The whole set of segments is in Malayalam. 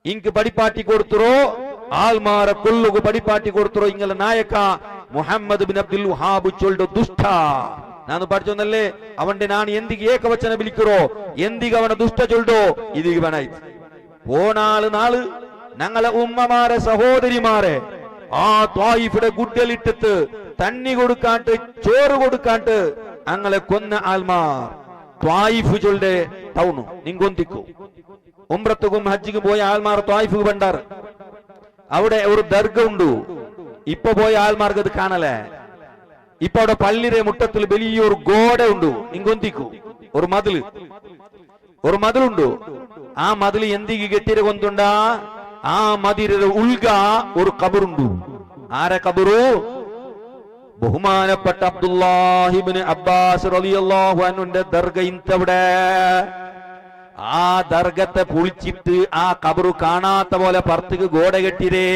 ಇಂಕ್ ಬಡಿಪಾಟಿ ಕೊಡ್ತರೋ ಆಲ್ಮಾರ ಕೊಲ್ಲುಗು ಬಡಿಪಾಟಿ ಕೊಡ್ತರೋ ಇಂಗಲ ನಾಯಕ മുഹമ്മദ് ബിൻ അബ്ദുൽ വഹാബ് ചൊല്ലുന്ന ദുഷ്ട ನಾನು പഠിച്ചൊന്നല്ലേ അവന്റെ ನಾನು ಎಂದಿಗೆ ಏಕವಚನ ಬಿಲಿಕರೋ ಎಂದಿಗೆ ಅವನ ದುಷ್ಟ ചൊല്ലോ ഇതിಗೆ ಬನಾಯ್ತು പോണാള് ഞങ്ങളെ ഉമ്മമാരെ സഹോദരിമാരെ ആ ത്വായിഫിടെ ഗുഡലിട്ടിട്ട് തണ്ണി കൊടുക്കാണ്ട് ചോറ് കൊടുക്കാണ്ട് ഞങ്ങളെ കൊന്ന ആൽമാർ ത്വായിഫ് ചൊല്ലെ ടൗണു നിങ്ങൊന്തിക്കു ഉംറത്തുക്കും ഹജ്ജിക്കും പോയ ആൽമാർ ത്വായിഫ് ബണ്ടാർ അവിടെ ഒരു ദർഗ ഉണ്ട് ഇപ്പൊ പോയ ആൽമാർക്ക് അത് കാണലേ ഇപ്പൊ അവിടെ പള്ളിയുടെ മുട്ടത്തിൽ വലിയൊരു ഗോഡ ഉണ്ട് നിങ്ങൊന്തിക്കു ഒരു മതിലുണ്ട് ആ മതിൽ എന്തിക്ക് കെട്ടിയത് കൊണ്ടുണ്ടാ ആ മതിലിന്റെ ഉൾഗ ഒരു കബറുണ്ട് ആരെ കബറു ബഹുമാനപ്പെട്ട അബ്ദുല്ലാഹി ഇബ്നു അബ്ബാസ് റളിയല്ലാഹു അൻഹുവിന്റെ ദർഗ ഇന്തവിടെ ആ ദർഗത്തെ പൊളിച്ചിട്ട് ആ കബറു കാണാത്ത പോലെ പുറത്തേക്ക് ഗോഡ കെട്ടിരേ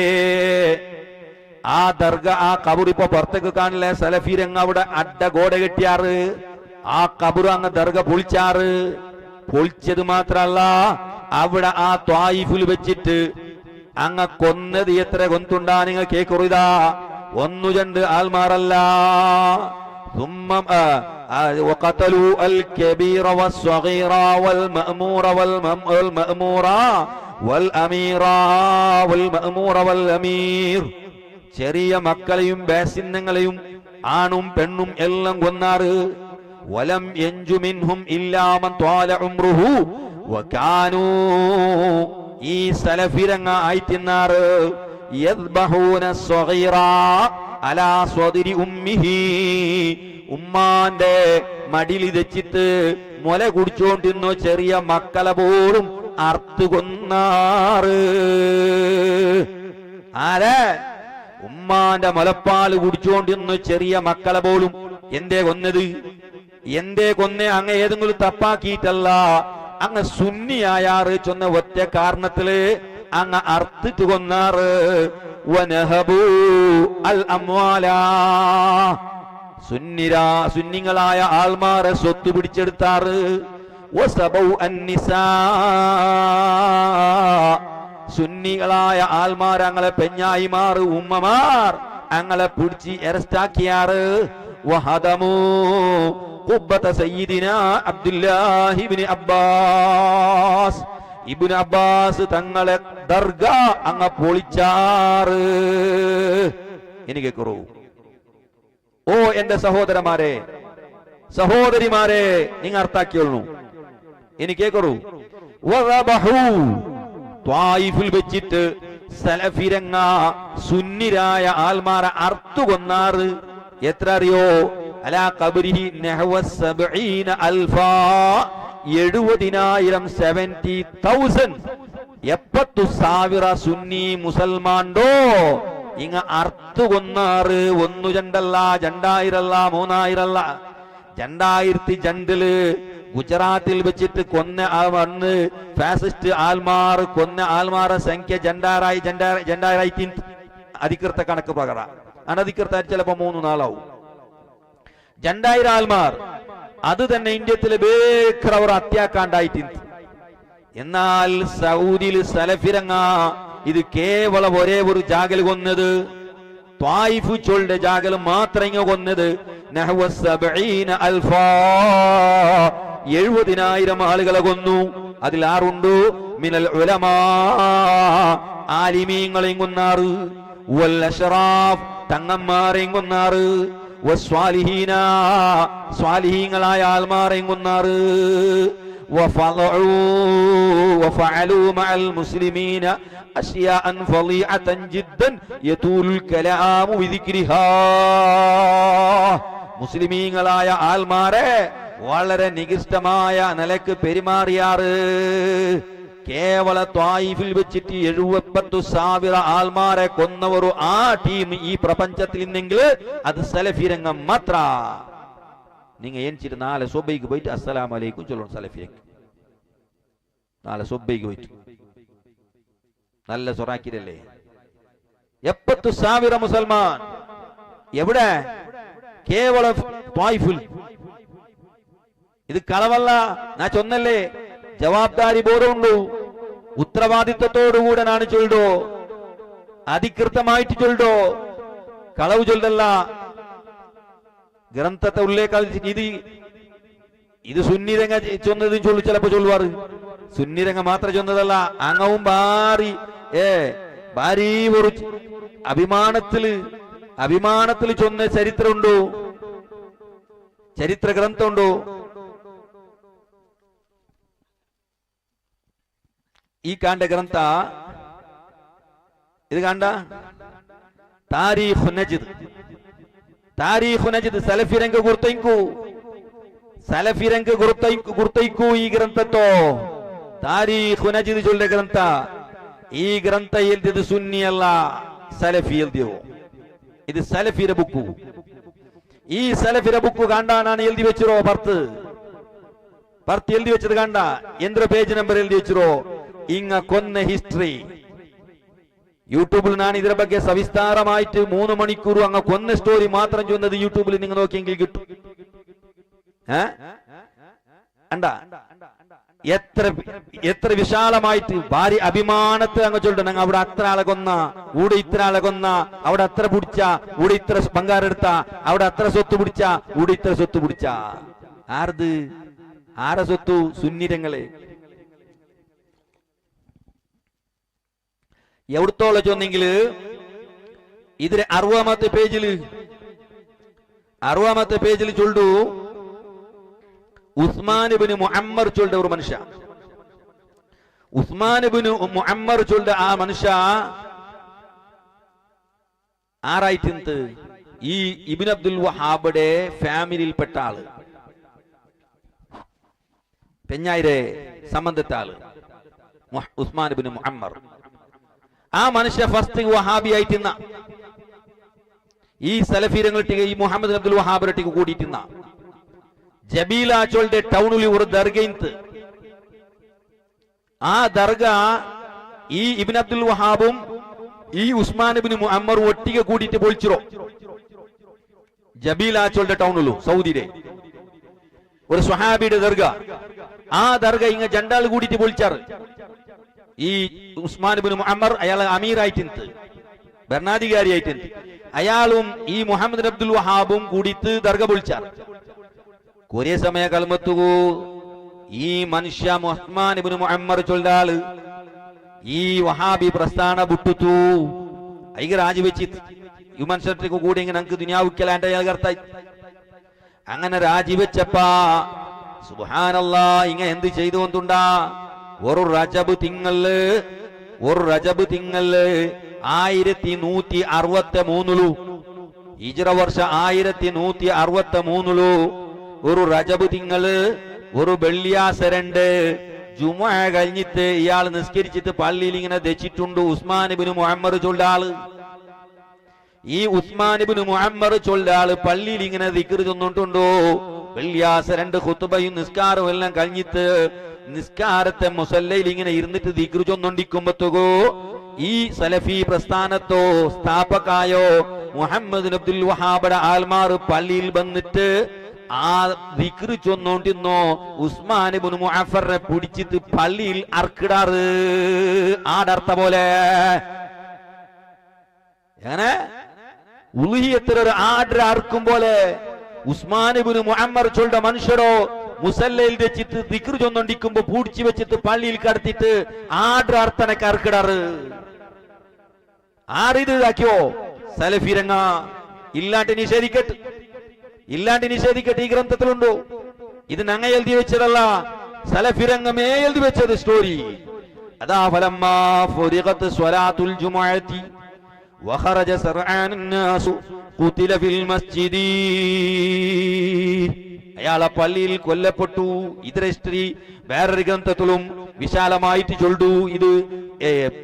ആ ദർഗ ആ കബർ ഇപ്പൊ പുറത്തേക്ക് കാണില്ലേ സലഫീരങ്ങ് അവിടെ അഡ്ഡ ഗോഡ കെട്ടിയാറ് ആ കബർ അങ്ങ് ദർഗ പൊളിച്ചാറ് പൊളിച്ചത് മാത്രല്ല അവിടെ ആ ത്വായിഫിൽ വെച്ചിട്ട് അങ്ങ് കൊന്നത് എത്ര കൊന്തുണ്ടാ നിങ്ങൾ കേക്കുറിതാ ഒന്നു രണ്ട് ആൽമാറല്ല وقتلوا الكبير والصغير والمأمور والأمير والأمير ചെറിയ മക്കളെയും ബേസിന്നങ്ങളെയും ആണും പെണ്ണും എല്ലാം കൊന്നാറ് വലം യൻജു മിൻഹും ഇല്ലാ മൻ ത്വാല ഉംറുഹു വകാനൂ ഈ സലഫിരങ്ങ ആയിത്തിന്നാറ് യദ്ബഹൂന സ്വഗീറ അലാ സ്വദരി ഉമ്മിഹി ഉമ്മാന്റെ മടിയിൽ വെച്ചിട്ട് മുല കുടിച്ചോണ്ടിരുന്ന ചെറിയ മക്കളെ പോലും അർത്തു കൊന്നാറ് ആരെ ഉമ്മാന്റെ മുലപ്പാല് കുടിച്ചുകൊണ്ടിരുന്ന ചെറിയ മക്കളെ പോലും എന്തേ കൊന്നേ അങ്ങ് ഏതെങ്കിലും തപ്പാക്കിയിട്ടല്ല അങ്ങ് സുന്നിയായാറ് ചൊന്ന ഒറ്റ കാരണത്തില് അങ്ങ് അർത്തിട്ട് കൊന്നാറ് വനഹബൂ അൽ അംവാല സുന്നികളായ ആൾമാരെ സ്വത്ത് പിടിച്ചെടുത്താറ് വസബൗ അന്നിസാ സുന്നികളായ ആൽമാർ അങ്ങളെ പെഞ്ഞായിമാർ ഉമ്മമാർ അങ്ങളെ പിടിച്ച് അറസ്റ്റാക്കിയാറ് വഹദമു ഖുബ്ബത സയ്യിദിന അബ്ദുല്ലാഹി ഇബ്നു അബ്ബാസ് തങ്ങളെ ദർഗ അങ്ങ് പൊളിച്ചാറ് എനിക്ക് കുറു ഓ എന്റെ സഹോദരിമാരെ നിങ്ങൾ അർത്ഥാക്കിയോളൂ എനിക്ക് കുറു ത്വായിഫിൽ വെച്ചിട്ട് സലഫിരങ്ങ സുന്നിരായ ആൽമാരെ അർത്തു കൊന്നാറ് എത്ര അറിയോ അലാ ഖബരിഹി നഹവ 70,000 70,000 സുന്നി മുസൽമാൻഡോ ഇങ്ങ അർത്തു കൊന്നാറ് ഒന്നു രണ്ടല്ല 2000 3000 2002 ഗുജറാത്തിൽ വെച്ചിട്ട് കൊന്ന വന്ന് ഫാസിസ്റ്റ് ആൽമാർ കൊന്ന ആൽമാരുടെ സംഖ്യ 2000 അധികൃത കണക്ക് പ്രകാരം അനധികൃത ചിലപ്പോ 3-4 ആവും 2000 ആൽമാർ അത് തന്നെ ഇന്ത്യത്തിലെ ബേക്കറവർ അത്യാക്കാണ്ടായിട്ടുണ്ട് എന്നാൽ സൗദിയിൽ സലഫിരങ്ങ ഇത് കേവലം ഒരേ ഒരു ജാഗൽ കൊന്നത് ത്വായിഫ് ചൊല്ലുടെ ജാഗൽ മാത്രം ഇങ്ങ കൊന്നത് 70,000 ആളുകളെ കൊന്നു അതിൽ ആറുണ്ടു മിനൽ ഉലമാ ആലിമീങ്ങളെയും കൊന്നാറ് വൽ അശ്റാഫ് തങ്ങന്മാരെയും കൊന്നാറ് വസ്വാലിഹീന സ്വാലിഹീങ്ങളായ ആൽമാരെയും കൊന്നാറ് وفعلوا مع المسلمين أشياء فظيعة جدا يطول الكلام بذكرها മുസ്ലിമീങ്ങളായ ആൽമാരെ വളരെ നികൃഷ്ടമായ നിലക്ക് പെരുമാറിയാറ് കേവല ത്വായിഫിൽ വെച്ചിട്ട് 70,000 ആൽമാരെ കൊന്നവരു ആ ടീം ഈ പ്രപഞ്ചത്തിൽ ഇന്നെങ്കിൽ അത് സലഫിരംഗം മാത്ര നിങ്ങൾ എണിച്ചിട്ട് നാളെ സുബൈക്ക് പോയിട്ട് അസ്സലാമു അലൈക്കും ചൊല്ലണം സലഫിരംഗം നാളെ സുബൈക്ക് പോയിട്ട് നല്ല സൊറാക്കിരല്ലേ 70,000 മുസൽമാൻ എവിടെ കേവല ത്വായിഫിൽ ഇത് കളവല്ല ഞാൻ ചൊന്നല്ലേ ജവാബ്ദാരി ബോധമുണ്ടു ഉത്തരവാദിത്വത്തോടുകൂടെ നാണ് ചൊല്ലോ, അധികൃതമായിട്ട് ചൊല്ലോ, കളവ് ചൊല്ലല്ല. ഗ്രന്ഥത്തെ ഉള്ളേക്കാൾ ഇത് സുന്നിരംഗ ചൊന്നതും ചൊല്ലു, ചിലപ്പോ ചൊല്ലുവാറ്. സുന്നിരംഗ മാത്രം ചൊന്നതല്ല, അങ്ങവും ഭാരി ഒരു അഭിമാനത്തില് ചൊന്ന ചരിത്രമുണ്ടോ, ചരിത്ര ഗ്രന്ഥമുണ്ടോ? ഈ കാണ്ട ഗ്രന്ഥ ഇത് കാണ്ട താരീഖു നജ്ദ്. താരീഖു നജ്ദ് സലഫിരംഗ ಗುರ್ತೈಕು ಈ ಗ್ರಂಥತ್ತೋ ತಾರೀಖು ನಜ್ದ್ ಚೊಲ್ಲೆ ಗ್ರಂಥ. ಈ ಗ್ರಂಥ ಎಲ್ದಿದ್ದು ಸುನ್ನಿ ಅಲ್ಲ, ಸಲಫಿ ಎಲ್ದಿವು. ಇದು ಸಲಫಿರ ಬುಕ್ಕು. ಈ ಸಲಫಿರ ಬುಕ್ಕು ಕಾಂಡ ನಾನು ಎಲ್ದಿ വെച്ചിರೋ ಬರ್ತ್ ಎಲ್ದಿ വെച്ചത് ಕಾಂಡ ಎಂದ್ರ ಪೇಜ್ ನಂಬರ್ ಎಲ್ದಿ വെച്ചിರೋ ಇಂಗ ಕೊನ್ನ ಹಿಸ್ಟ್ರಿ. യൂട്യൂബിൽ ഞാൻ ഇതിനെ ಬಗ್ಗೆ സവിസ്താരമായിട്ട് 3 മണിക്കൂർ അങ്ങ് കൊന്ന സ്റ്റോറി മാത്രം ചൊന്നത് യൂട്യൂബിൽ നിങ്ങൾ നോക്കിയെങ്കിൽ കിട്ടും. എത്ര വിശാലമായിട്ട് ഭാര്യ അഭിമാനത്തെ അങ്ങ് ചൊല്ലണം. ഞങ്ങൾ അവിടെ അത്ര ആളെ കൊന്ന, ഇവിടെ ഇത്ര ആളെ കൊന്ന, അവിടെ അത്ര പിടിച്ച, ഇവിടെ ഇത്ര ബംഗാരം എടുത്ത, അവിടെ അത്ര സ്വത്ത് പിടിച്ച, ഇവിടെ ഇത്ര സ്വത്ത് പിടിച്ച. ആരെ സ്വത്തു? സുന്നിരങ്ങളെ. എവിടത്തോളം ചൊന്നെങ്കില് ഇതിലെ 60ാമത്തെ പേജിൽ ചൊല്ലു ഉസ്മാൻ ഇബ്നു മുഅമ്മർ ചൊല്ല ഒരു മനുഷ്യ. ഉസ്മാൻ ഇബ്നു മുഅമ്മർ ചൊല്ല ആ മനുഷ്യ ആരായിട്ടുണ്ട്? ഈ ഇബ്നു അബ്ദുൽ വഹാബിന്റെ ഫാമിലിയിൽപ്പെട്ട ആള്, പെഞ്ഞായിരെ സംബന്ധത്തെ ആള് ഉസ്മാൻ ഇബ്നു മുഅമ്മർ. ആ മനുഷ്യ ഫസ്റ്റ് വഹാബി ആയിട്ടിന്ന ഈ സലഫീരങ്ങളിട്ട് ഈ മുഹമ്മദ് അബ്ദുൽ വഹാബിരട്ടിക്ക് കൂടിയിട്ടിന്ന ജബീല ചൊല്ലെ ടൗണിൽ ഒരു ദർഗയിന്ത്. ആ ദർഗ ഈ ഇബ്നു അബ്ദുൽ വഹാബും ഈ ഉസ്മാൻ ഇബ്നു മുഅമ്മർ ഒട്ടിಗೆ കൂടിയിട്ട് പൊളിച്ചിരോ. ജബീല ചൊല്ലെ ടൗണിലു സൗദിയിലെ ഒരു സ്വഹാബിയുടെ ദർഗ. ആ ദർഗ ഇങ്ങ ജണ്ടാൾ കൂടിയിട്ട് പൊളിച്ചാറ്. ഈ ഉസ്മാൻ ഇബ്നു മുഅമ്മർ അയാൾ അമീറായിട്ടുണ്ട്, ഭരണാധികാരിയായിട്ടുണ്ട്. അയാളും ഈ മുഹമ്മദ് അബ്ദുൽ വഹാബും കൂടിയിട്ട് ദർഗ പൊളിച്ചാർ. കുറേ സമയ കൽമത്തുകൂ ഈ മനുഷ്യ ഉസ്മാൻ ഇബ്നു മുഅമ്മർ ചൊല്ലാള് ഈ വഹാബി പ്രസ്ഥാന വിട്ടുത്തു. അയ്യ രാജിവെച്ചിട്ട് ഈ മനുഷ്യർക്ക് കൂടി ഇങ്ങനെ നമുക്ക് ദുനിയാവിക്കലാണ്ട് അയാൾ കർത്തായി. അങ്ങനെ രാജിവെച്ചപ്പാ സുബ്ഹാനല്ലാഹ് ഇങ്ങ എന്ത് ചെയ്തു കൊണ്ടുണ്ടാ? ഒരു റജബ് തിങ്കള് 1163 ഹിജ്റ വർഷ 1163 ഒരു റജബ് തിങ്കള് ഒരു വെള്ളിയാസരണ്ട് ജുമുഅ കഴിഞ്ഞിട്ട് ഇയാൾ നിസ്കരിച്ചിട്ട് പള്ളിയിൽ ഇങ്ങനെ ദച്ചിട്ടുണ്ട് ഉസ്മാൻ ഇബ്നു മുഅമ്മർ ചൊല്ലാള്. ഈ ഉസ്മാൻ ഇബ്നു മുഅമ്മർ ചൊല്ലാള് പള്ളിയിൽ ഇങ്ങനെ ദിക്ർ ചൊന്നിട്ടുണ്ടോ. വെള്ളിയാസരണ്ട് ഖുത്ബയും നിസ്കാരവും എല്ലാം കഴിഞ്ഞിട്ട് നിസ്കാരത്തെ മുസല്ലയിൽ ഇങ്ങനെ ഇരുന്നിട്ട് ദിക്ർ ചൊന്നോണ്ടിരിക്കുമ്പോ ഈ സലഫി പ്രസ്ഥാനത്തോ സ്ഥാപകായോ മുഹമ്മദ് അബ്ദുൽ വഹാബിന്റെ ആൽമാർ പള്ളിയിൽ വന്നിട്ട് ആ ദിക്ർ ചൊന്നോണ്ടിരുന്നോ ഉസ്മാൻ ഇബ്നു മുഅഫറിനെ പിടിച്ചിട്ട് പള്ളിയിൽ അർക്കിടാറ്. ആടർത്ത പോലെ എങ്ങനെ ഉലുഹിയത്തിലൊരു ആടര അർക്കും പോലെ ഉസ്മാൻ ഇബ്നു മുഅമ്മർ ചൊല്ല മനുഷ്യരോ മുസല്ലയിൽ വെച്ചിട്ട് ദിക്ർ ചൊന്നോണ്ടിരിക്കുമ്പോ പൂടിച്ചു വെച്ചിട്ട് പള്ളിയിൽ കടത്തിട്ട് ആടര അർത്ഥനക്ക് അർക്കിടാറ്. ആറിത് ആക്കിയോ സലഫിരങ്ങ ഇല്ലാണ്ട് നിഷേധിക്കട്ടെ. ഈ ഗ്രന്ഥത്തിലുണ്ടോ? ഇത് ഞങ്ങ എഴുതി വെച്ചതല്ല, സലഫിരംഗമേ എഴുതി വെച്ചത് സ്റ്റോറി. അതാ ഫലമ്മാ ഫുരിഗത്ത് സ്വലാത്തുൽ ജുമുഅത്തി വഖറജ സർആൻ الناس ഖുതില ഫിൽ മസ്ജിദി. അയാളെ പള്ളിയിൽ കൊല്ലപ്പെട്ടു. ഇതിന്റെ ഹിസ്റ്ററി വേറൊരു ഗ്രന്ഥത്തിലും വിശാലമായിട്ട് ചൊല്ലു. ഇത്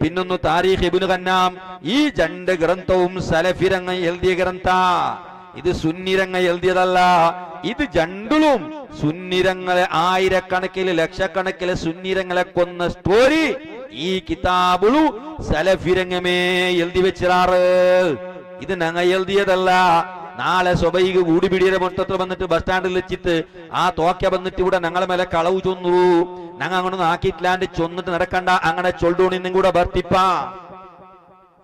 പിന്നൊന്ന് താരീഖ് ഇബ്നു ഖന്നാം. ഈ രണ്ട് ഗ്രന്ഥവും സലഫിരംഗ എഴുതിയ ഗ്രന്ഥ. ഇത് സുന്നിരംഗ എഴുതിയതല്ല. ഇത് രണ്ടും സുന്നിരങ്ങളെ ആയിരക്കണക്കില് ലക്ഷക്കണക്കിലെ സുന്നിരങ്ങളെ കൊന്ന സ്റ്റോറി ഈ കിതാബുളു സലഫിരംഗമേ എഴുതി വെച്ചിറാറ്. ഇത് ഞങ്ങ എഴുതിയതല്ല. നാളെ സ്വബൈക്ക് കൂടിപിടിയുടെ മൊത്തത്തിൽ വന്നിട്ട് ബസ് സ്റ്റാൻഡിൽ വെച്ചിട്ട് ആ തോക്ക വന്നിട്ട് ഇവിടെ ഞങ്ങളെ മേലെ കളവ് ചൊന്നു ഞങ്ങൾ അങ്ങനെ ആക്കിയിട്ടില്ലാണ്ട് ചൊന്നിട്ട് നടക്കണ്ട അങ്ങനെ ചൊല്ലോണിന്നും കൂടെ ഭർത്തിപ്പ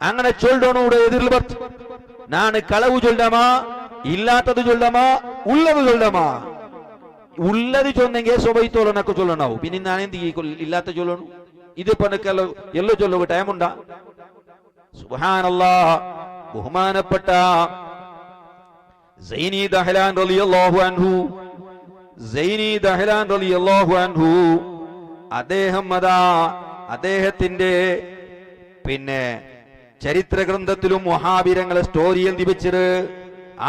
അങ്ങനെ ചൊല്ലോണൂടെ എതിരിൽ ഭർത്തി നാണ് കളവ് ചൊല്ലമാ ഇല്ലാത്തത് ചൊല്ലമാ ഉള്ളത് ചൊല്ലമാ ഉള്ളത് ചൊന്നെങ്കിൽ സ്വബൈത്തോളനൊക്കെ ചൊല്ലണാവും പിന്നെ ഞാൻ എന്ത് ഇല്ലാത്ത ചൊല്ലണു ഇതിപ്പോ എല്ലോ ചൊല്ലുക ടൈമുണ്ടാ സുബ്ഹാനല്ലാഹ് ബഹുമാനപ്പെട്ട സൈനി ദഹ്ലാൻ റളിയല്ലാഹു അൻഹു അദ്ദേഹത്തിന്റെ പിന്നെ ചരിത്ര ഗ്രന്ഥത്തിലും വഹാബിരങ്ങളെ സ്റ്റോറി എഴുതി വെച്ചത്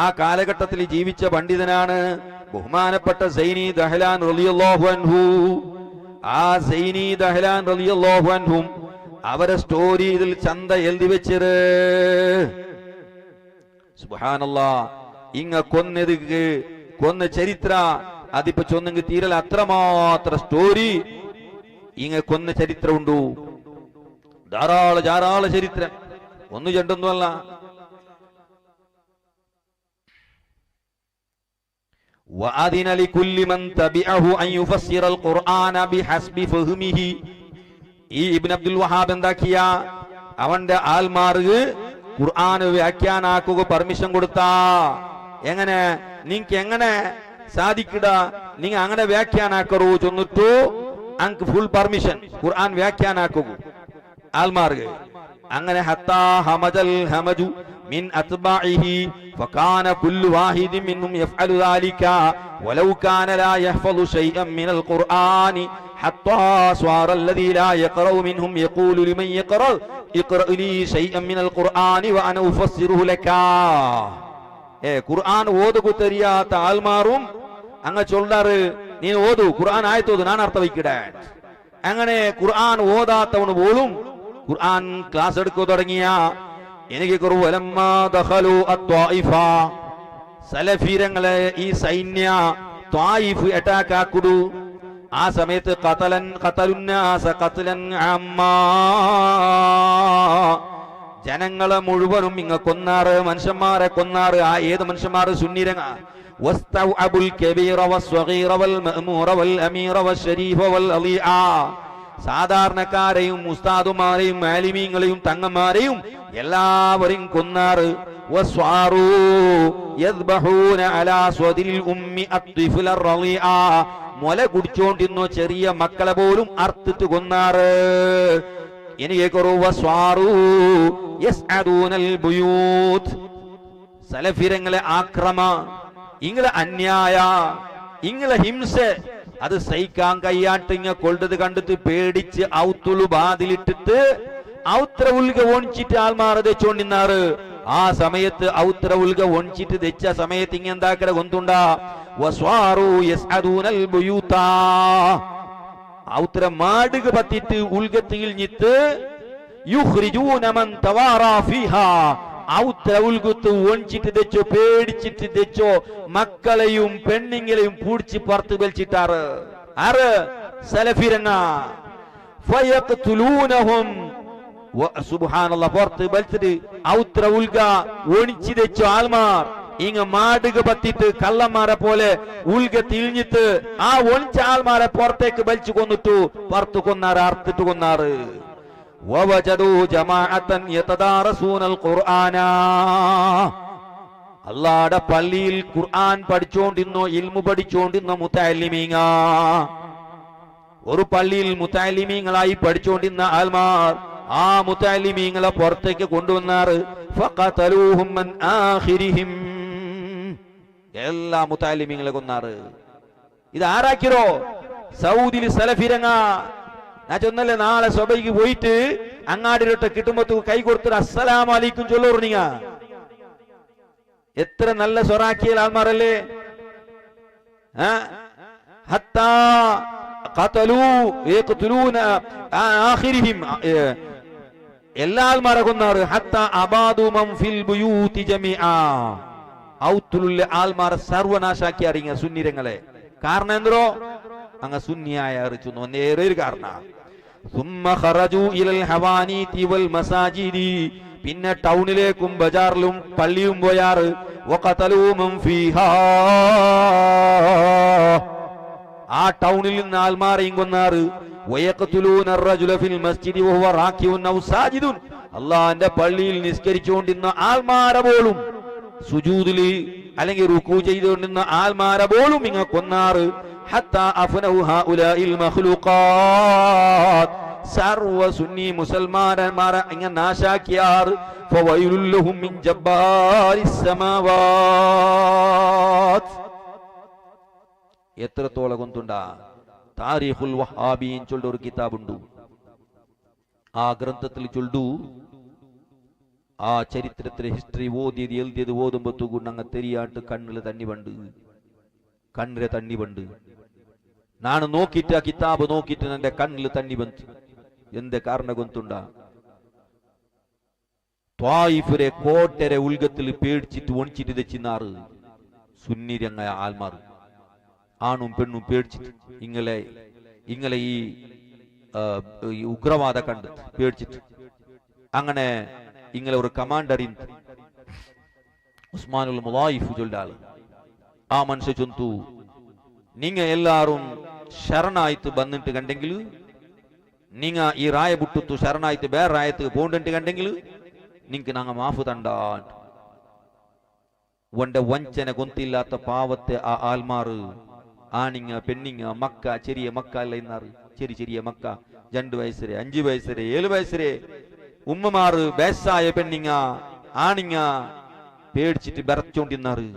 ആ കാലഘട്ടത്തിൽ ജീവിച്ച പണ്ഡിതനാണ് ബഹുമാനപ്പെട്ട സൈനി ദഹ്ലാൻ റളിയല്ലാഹു അൻഹു. ആ സൈനി ദഹ്ലാൻ റളിയല്ലാഹു അൻഹും അവരെ സ്റ്റോറി ഇതിൽ ചന്ത എഴുതി വെച്ചത്. സുബ്ഹാനല്ലാഹ്, ഇങ്ങ കൊന്ന ചരിത്ര അതിപ്പോ ചൊന്നെങ്കിൽ തീരല അത്രമാത്ര സ്റ്റോറി ഇങ്ങ കൊന്ന ചരിത്രം ഉണ്ടു. ധാരാള ചരിത്രം, ഒന്നു ചെണ്ടൊന്നുമല്ല. وَأَذِنَ لِكُلِّ مَنْ تَبِعَهُ أَنْ يُفَسِّرَ الْقُرْآنَ بِحَسْبِ فَهْمِهِ. ഈ ഇബ്നു അബ്ദുൽ വഹാബ് എന്താക്കിയ അവന്റെ ആൽമാർക്ക് ഖുർആൻ വ്യാഖ്യാനാക്കുക പെർമിഷൻ കൊടുത്താ. എങ്ങനെ നിങ്ങക്ക് എങ്ങനെ സാധിക്കട, നിങ്ങ അങ്ങനെ വ്യാഖ്യാനാക്കറൂ ചൊന്നിട്ടു അങ്ക് ഫുൾ പെർമിഷൻ ഖുർആൻ വ്യാഖ്യാനാക്കുക ആൽമാർക്ക്. അങ്ങനെ ഹത്താ ഹമജൽ ഹമജു മിൻ അത്ബാഇഹി ഫകാന കുല്ലു വാഹിദിൻ മിൻഹും യഫ്അലു ദാലിക വലൗ കാന ലാ യഹ്ഫളു ശൈഅൻ മിനൽ ഖുർആനി ഹത്താ സ്വാറ അല്ലദീ ലാ യഖറഉ മിൻഹും യഖൂലു ലിമൻ യഖറഉ ഇഖ്റഅ ലീ ശൈഅൻ മിനൽ ഖുർആനി വഅന ഉഫസ്സിറുഹു ലകാ. ഖുർആൻ ഓതുകു തെരിയാത്ത ആൽമാറും അങ്ങ് ചൊല്ലാറ് നീ ഓതു ഖുർആൻ ആയത്തോതു ഞാൻ അർത്ഥം വയ്ക്കട. അങ്ങനെ ഖുർആൻ ഓതാത്തവന് പോലും ഖുർആൻ ക്ലാസ് എടുക്കു തുടങ്ങിയ എനിക്ക് സലഫീരങ്ങളെ ഈ സൈന്യ ത്വായിഫ് അറ്റാക്ക് ആക്കുടു. ആ സമയത്ത് ജനങ്ങളെ മുഴുവനും ഇങ്ങ കൊന്നാറ്, മനുഷ്യന്മാരെ കൊന്നാറ്. ആ ഏത് മനുഷ്യന്മാര് സുന്നിരങ്ങ സാധാരണക്കാരെയും ഉസ്താദുമാരെയും ആലിമീങ്ങളെയും തങ്ങന്മാരെയും എല്ലാവരെയും കൊന്നാറ്. മുല കുടിച്ചോണ്ടിരുന്നോ ചെറിയ മക്കളെ പോലും അർത്തിട്ട് കൊന്നാറ്. സലഫിരങ്ങളെ ആക്രമ, ഇങ്ങളെ അന്യായ, ഇങ്ങളെ ഹിംസ അത് സഹിക്കാൻ കയ്യാട്ട് ഇങ്ങ കൊണ്ടത് കണ്ടിട്ട് പേടിച്ച് ഔത്തുളു ബാതിലിട്ടിട്ട് ഔത്ര ഉൽഗ ഒണിച്ചിട്ട് ആൾമാരെ തെച്ചോണ്ടിന്നാറ്. ആ സമയത്ത് ഔത്ര ഉൽഗ ഒണിച്ചിട്ട് തെച്ച സമയത്ത് ഇങ്ങ എന്താക്കട കൊന്തുണ്ടാ ഔത്ര മാടുക പത്തിട്ട് ഉൽഗത്തിൽ ഞിത്ത് ഔത്ര ഉൽഗത്ത് ഒണിച്ചിട്ട് തെച്ചോ, പേടിച്ചിട്ട് തെച്ചോ മക്കളെയും പെണ്ണുങ്ങളെയും പൂടിച്ച് പുറത്ത് വലിച്ചിട്ടാറ്. ആറ് സലഫിരങ്ങ സുബ്ഹാനല്ലാഹ് പുറത്ത് വലിച്ചിട്ട് ഔത്ര ഉൽഗ ഒണിച്ചു തെച്ചോ ആൽമാർ ഇങ്ങ മാടുക പത്തിട്ട് കള്ളന്മാരെ പോലെ ഉൽഗ തിരിഞ്ഞിട്ട് ആ ഒണിച്ച ആൽമാരെ പുറത്തേക്ക് വലിച്ചു കൊന്നിട്ടു പുറത്ത് കൊന്നാറ്, അർത്തിട്ട് കൊന്നാറ്. അല്ലാഹുവിന്റെ പള്ളിയിൽ ഖുർആൻ പഠിച്ചോണ്ടിരുന്നോ, ഇൽമു പഠിച്ചോണ്ടിരുന്ന മുതഅല്ലിമീങ്ങ, ഒരു പള്ളിയിൽ മുതഅല്ലിമീങ്ങളായി പഠിച്ചോണ്ടിരുന്ന ആൽമാർ ആ മുതഅല്ലിമീങ്ങളെ പുറത്തേക്ക് കൊണ്ടുവന്നാറ്. ഫഖതലൂഹും മൻ ആഖിരിഹിം, എല്ലാ മുതഅല്ലിമീങ്ങളെ കൊന്നാറ്. ഇത് ആരാക്കിരോ? സൗദിയിൽ സലഫിരങ്ങ. ഞാൻ ചൊന്നല്ലേ നാളെ സ്വബൈക്ക് പോയിട്ട് അങ്ങാടിയിലോട്ട് കിട്ടുമ്പോ കൈ കൊടുത്തിട്ട് അസ്സലാമു അലൈക്കും ചൊല്ലുറീങ്ങ. എത്ര നല്ല സ്വറാക്കിയ ആൾമാരല്ലേ. എല്ലാ ആൾമാരെ കൊന്നാറ്. ആൾമാരെ സർവനാശാക്കി അറിയുക സുന്നിരങ്ങളെ. കാരണം എന്തോ അങ്ങ സുന്നിയായ അറിച്ചു നേരെ ഒരു കാരണം. പിന്നെ ടൗണിലേക്കും ബജാറിലും പള്ളിയും പോയാറ്. വഖതലൂ മൻ ഫീഹാ, ആ ടൗണിൽ നിന്ന് ആൽമാരെയും കൊന്നാറ്. വയഖ്തുലൂന അർറജുല ഫിൽ മസ്ജിദി വഹുവ റാകിഉൻ ഔ സാജിദുൻ, അല്ലാഹുവിന്റെ പള്ളിയിൽ നിസ്കരിച്ചുകൊണ്ടിരുന്ന ആൽമാരെ പോലും, സുജൂദിൽ അല്ലെങ്കിൽ റുകൂ ചെയ്തുകൊണ്ടിരുന്ന ആൽമാരെ പോലും ഇങ്ങ കൊന്നാറ്. ഹത്താ അഫനഹു ഹഉലാഇൽ മഖ്ലൂഖാത്ത്, സർവ സുന്നി മുസൽമാന്മാരെ ഇങ്ങനെ നാശാക്കിയാറ്. ഫവൈലുൽ ലഹും മിൻ ജബ്ബാരിസ് സമാവാത്ത്. എത്രത്തോളം കൊണ്ടുണ്ടാ താരീഖുൽ വഹാബീൻ ചൊല്ലുന്ന ഒരു കിതാബുണ്ട്. ആ ഗ്രന്ഥത്തിൽ ചൊല്ലു, ആ ചരിത്രത്തിലെ ഹിസ്റ്ററി ഓതിയത് എഴുതിയത് ഓതുമ്പത്തുകൊണ്ട് അങ്ങ് തെരിയാട്ട് കണ്ണില് തണ്ണി പണ്ട്, കണ്ണിലെ തണ്ണി പണ്ട്. നാണ് നോക്കിയിട്ട് ആ കിതാബ് നോക്കിയിട്ട് എന്റെ കണ്ണില് തണ്ണി ബന്ത്. എന്ത് കാരണ കൊണ്ടുണ്ട? ത്വായിഫിലെ കോട്ടരെ ഉൽഗത്തിൽ പേടിച്ചിട്ട് ഒണിച്ചിട്ട് തെച്ചിന്നാറ് സുന്നിരങ്ങ ആൽമാർ, ആണും പെണ്ണും പേടിച്ചിട്ട് ഇങ്ങളെ ഈ ഉഗ്രവാദ കണ്ട് പേടിച്ചിട്ട്. അങ്ങനെ ഇങ്ങളെ ഒരു കമാൻഡറിൻ ഉസ്മാനുൽ മുളായിഫ് ചൊല്ലാള്. ആ മനുഷ്യ ചൊന്തു, നിങ്ങ എല്ലാരും ശരണായിട്ട് ബന്നിട്ട് കണ്ടെങ്കിൽ, നിങ്ങ ഈ റായ ബുട്ടുത്തു ശരണായിട്ട് വേറെ റായത്ത് പോണ്ടിട്ട് കണ്ടെങ്കിൽ നിങ്ങക്ക് ഞങ്ങ മാഫ് തണ്ടാ. ഒന്റെ വഞ്ചന കൊന്തില്ലാത്ത പാവത്തെ ആ ആൽമാറ്, ആണിങ്ങ പെണ്ണിങ്ങ മക്ക, ചെറിയ മക്ക അല്ല ഇന്നാറ്, ചെറിയ മക്ക, 2 വയസ്സരെ 5 വയസ്സരെ 7 വയസ്സരെ ഉമ്മമാറ്, ബേസായ പെണ്ണിങ്ങ ആണിങ്ങ പേടിച്ചിട്ട് ബെറച്ചോണ്ടിന്നാറ്.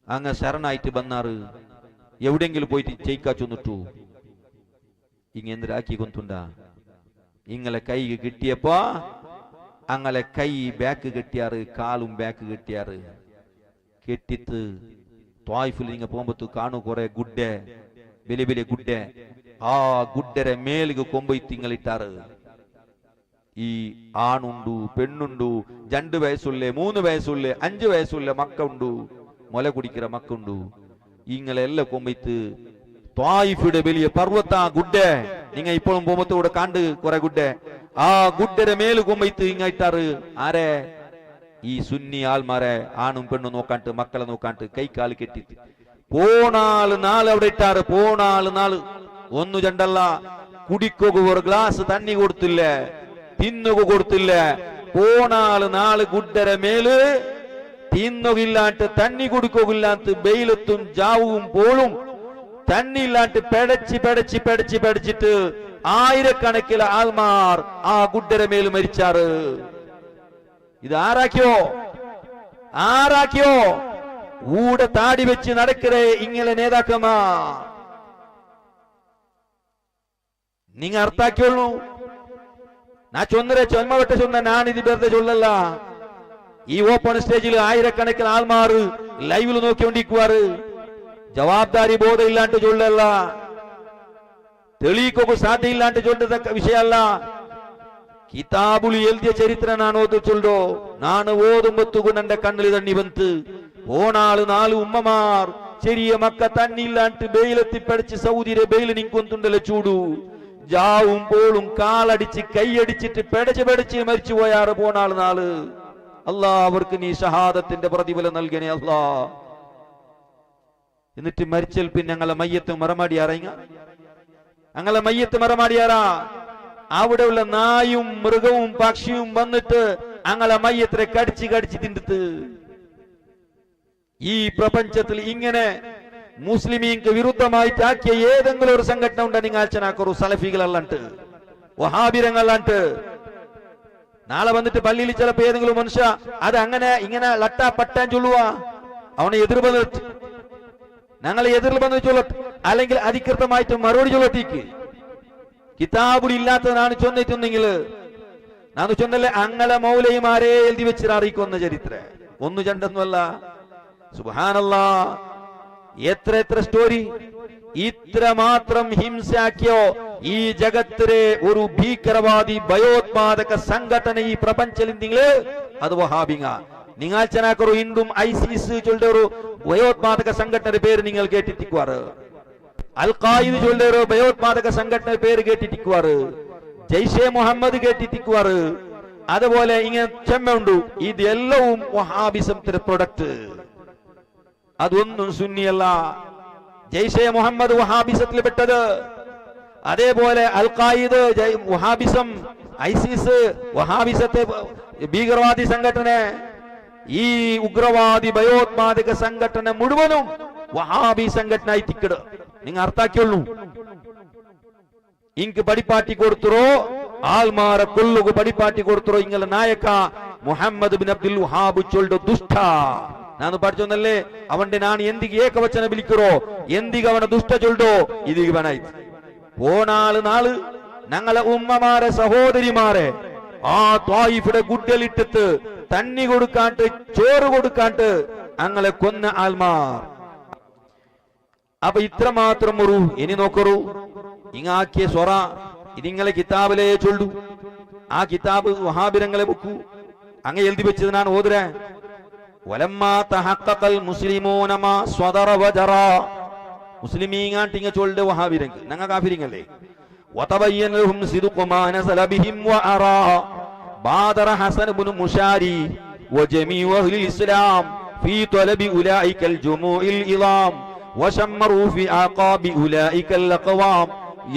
അങ്ങ് ശരണായിട്ട് ബന്നാറ്. എവിടെങ്കിലും പോയിട്ട് ചെയ്ക്കാ ചൊന്നിട്ടു. ഇങ്ങെന്തിരാക്കി കൊന്തുണ്ട? ഇങ്ങളെ കൈ കിട്ടിയപ്പോ അങ്ങനെ കൈ ബാക്ക് കെട്ടിയാറ്, കാലും ബാക്ക് കെട്ടിയാറ്. കെട്ടിത്ത് ത്വായിഫിൽ നിങ്ങ പോകുമ്പോ കാണു കുറെ ഗുഡ്ഡെ, വലിയ വലിയ ഗുഡ്ഡെ. ആ ഗുഡ്ഡരെ മേലിക്ക് കൊമ്പൊയ്ത്ത് ഇങ്ങളിട്ടാറ്. ഈ ആണുണ്ടു പെണ്ണുണ്ടു, 2 വയസ്സുള്ള 3 വയസ്സുള്ള 5 വയസ്സുള്ള മക്ക ഉണ്ടു, മുല കുടിക്കുന്ന മക്കുണ്ടു. ഇങ്ങളെല്ലാം കൊമ്പൊയ്ത്ത് ത്വായിഫിയുടെ വലിയ പർവ്വത ഗുഡ്ഡെ നിങ്ങ ഇപ്പോഴും പോകുമ്പോ കൂടെ കണ്ട് കുറെ ഗുഡ്ഡെ. ആ ഗുഡ്ഡരെ മേല് കൊമ്പൊയ്ത്ത് ഇങ്ങായിട്ടാറ്. ആരെ? ഈ സുന്നി ആൾമാരെ ആണും പെണ്ണും നോക്കാണ്ട്, മക്കളെ നോക്കാണ്ട് കൈക്കാല് കെട്ടിട്ട് പോണാള് നാള് അവിടെ ഇട്ടാറ്. പോണാള് നാള് 1 2 കുടിക്കൊക്കെ ഒരു ഗ്ലാസ് തണ്ണി കൊടുത്തില്ല, തിന്നുക കൊടുത്തില്ല. പോണാള് നാള് ഗുഡ്ഡരെ മേല് തിന്നുകില്ലാണ്ട് തണ്ണി കുടിക്കൊകില്ലാത്ത വെയിലത്തും ജാവും പോലും തണ്ണി ഇല്ലാണ്ട് പെടച്ചിട്ട് ആയിരക്കണക്കിന് ആൾമാർ ആ ഗുഡ്ഡരെ മേല് മരിച്ചാറ്. ഇത് ആരാക്കിയോ? ഊടെ താടി വെച്ച് നടക്കരേ ഇങ്ങനെ നേതാക്കമാ. നിങ്ങ അർത്ഥാക്കിയോളൂ. നാ ചൊന്നരെ ചൊന്മവട്ട ചൊന്ന ഞാനിത് വെറുതെ ചൊല്ലല്ല. ഈ ഓപ്പൺ സ്റ്റേജിൽ ആയിരക്കണക്കിന് ആൾമാർ ലൈവിൽ നോക്കിക്കൊണ്ടിരിക്കുവാറ്. ജവാബ്ദാരി ബോധം ഇല്ലാണ്ട് ചൊല്ലല്ല, തെളിയിക്കൊക്കെ സാധ്യയില്ലാണ്ട് ചൊല്ലുന്ന വിഷയമല്ല. കിതാബുൽ എഴുതിയ ചരിത്രം ನಾನು ಓದುಚೊಲ್ಡೋ. ನಾನು ಓದುಂಬತ್ತುಗೂ ನನ್ನ ಕಣ್ಣಲ್ಲಿ ತಣ್ಣಿ ಬಂತು. പോണാള് 4 ഉമ്മമാർ ചെറിയ മക്ക തണ്ണിയില്ലാണ്ട് ബെയിലെത്തി പഠിച്ച് സൗദിയിലെ ബെയിൽ നിൽക്കൊണ്ടുണ്ടല്ലോ ചൂടു. ജാവും പോളും കാലടിച്ച് കൈയടിച്ചിട്ട് പെടച്ച് മരിച്ചു പോയാറ് പോണാള് 4. അല്ലാ അവർക്ക് നീ ഷഹാദത്തിന്റെ പ്രതിഫലം നൽകണേ അല്ലാ. എന്നിട്ട് മരിച്ചൽ പിന്നെ ഞങ്ങളെ മയ്യത്ത് മറമാടിയാറാ. അവിടെയുള്ള നായും മൃഗവും പക്ഷിയും വന്നിട്ട് ഞങ്ങളെ മയ്യത്തിനെ കടിച്ച് തിന്നിട്ട്. ഈ പ്രപഞ്ചത്തിൽ ഇങ്ങനെ മുസ്ലിമീങ്ങൾക്ക് വിരുദ്ധമായിട്ട് ആക്കിയ ഏതെങ്കിലും ഒരു സംഘടന ഉണ്ടോ? നിങ്ങൾ അച്ഛനാക്കൊരു സലഫികളല്ലാണ്ട് വഹാബിരങ്ങളല്ലാണ്ട്. നാളെ വന്നിട്ട് പള്ളിയിൽ ചിലപ്പോ ഏതെങ്കിലും മനുഷ്യ അത് അങ്ങനെ ഇങ്ങനെ ലട്ടാ പട്ടാൻ ചൊല്ലുവാ, അവനെ എതിർ വന്നിട്ട് ഞങ്ങളെ എതിർ വന്ന് ചൊല്ലട്ട്, അല്ലെങ്കിൽ അധികൃതമായിട്ട് മറുപടി ചൊല്ലട്ടേക്ക്. കിതാബുൽ ഇല്ലാത്തതാണ് ചൊന്നിട്ടുണ്ടെങ്കിൽ നാന്ന് ചൊന്നല്ലേ അങ്ങനെ മൗലൈമാരെ എഴുതി വെച്ചിട്ട് അറിയിക്കുന്ന ചരിത്രം 1 2 അല്ല. സുബ്ഹാനല്ലാ, എത്ര സ്റ്റോറി. ഇത്ര മാത്രം ഹിംസയാക്കിയോ ഈ ജഗത്തിലെ ഒരു ഭീകരവാദി ഭയോത്പാദക സംഘടന ഈ പ്രപഞ്ചത്തിൽ അത് വഹാബിങ്ങ. നിങ്ങൾ ചെനാക്കൊരു ഹിന്ദും ഐസിസ് ചൊല്ലുന്ന ഒരു ഭയോത്പാദക സംഘടന പേര് നിങ്ങൾ കേട്ടിട്ടിക്കുവാറ്. അൽ ഖായിദ ചൊല്ലുന്ന ഒരു ഭയോത്പാദക സംഘടന പേര് കേട്ടിട്ടിക്കുവാറ്. ജയ്ഷെ മുഹമ്മദ് കേട്ടിട്ടിക്കുവാറ്. അതുപോലെ ഇങ്ങനെ ചെമ്മുണ്ട്. ഇതെല്ലവും വഹാബിസത്തിന്റെ പ്രൊഡക്റ്റ്. അതൊന്നും സുന്നിയല്ല. ജയ്ഷെ മുഹമ്മദ് വഹാബിസത്തിൽ പെട്ടത്. അതേപോലെ അൽ ഖായിദ് വഹാബിസം, ഐസിസ് വഹാബിസത്തെ ഭീകരവാദി സംഘടന, ഈ ഉഗ്രവാദി ഭയോത്പാദക സംഘടന മുഴുവനും വഹാബി സംഘടന തിക്കട്. നിങ്ങൾ അർത്ഥാക്കിയുള്ളൂ. ഇങ്ക് പടിപ്പാട്ടി കൊടുത്തോ ആൽമാരെ കൊല്ലുക പടിപ്പാട്ടി കൊടുത്തോ ഇങ്ങളെ നായക മുഹമ്മദ് ബിൻ അബ്ദുൽ വഹാബ് ചൊല്ലുടെ ദുഷ്ട. ನಾನು പഠിച്ചൊന്നല്ലേ അവന്റെ ನಾನು ಎಂದಿಗೆ ಏಕವಚನ ಬಿಲಿಕರೋ ಎಂದಿಗೆ ಅವನ ದುಷ್ಟ ಚೊಲ್ಡೋ ಇದೀಗ ಬನಾಯ್ತು. പോണാള് ഞങ്ങളെ ഉമ്മമാരെ സഹോദരിമാരെ ആ ത്വായിഫിടെ ഗുഡലിട്ടിട്ട് തണ്ണി കൊടുക്കാണ്ട് ചോറ് കൊടുക്കാണ്ട് ഞങ്ങളെ കൊന്ന ആൽമാർ. അപ്പൊ ഇത്രമാത്രം ഒരു ഇനി നോക്കറു ഇങ്ങാക്കിയ സ്വറ ഇതിങ്ങളെ കിതാബിലേ ചൊല്ലു. ആ കിതാബ് വഹാബിരങ്ങളെ ബുക്കു അങ്ങ എഴുതി വെച്ചത് ഞാൻ ഓതുരേ. വലമ്മാ തഹഖഖൽ മുസ്ലിമൂന മാ സ്വദറ വജറ. മുസ്ലിമീങ്ങാണ്ട് ഇങ്ങ ചൊല്ലുടെ വഹാബിരങ്ങൾ ഞങ്ങൾ കാഫിരിങ്ങളല്ലേ. വതബയ്യന ലഹും സിദ്ഖു മാ നസല ബിഹിം വഅറാ ബാദറ ഹസൻ ഇബ്നു മുശാരി വജമീഉ അഹ്ലിൽ ഇസ്ലാം ഫീ തലബി ഉലൈകൽ ജുമൂഇൽ ഇളാം വശമ്മറു ഫീ ആഖാബി ഉലൈകൽ അഖവാം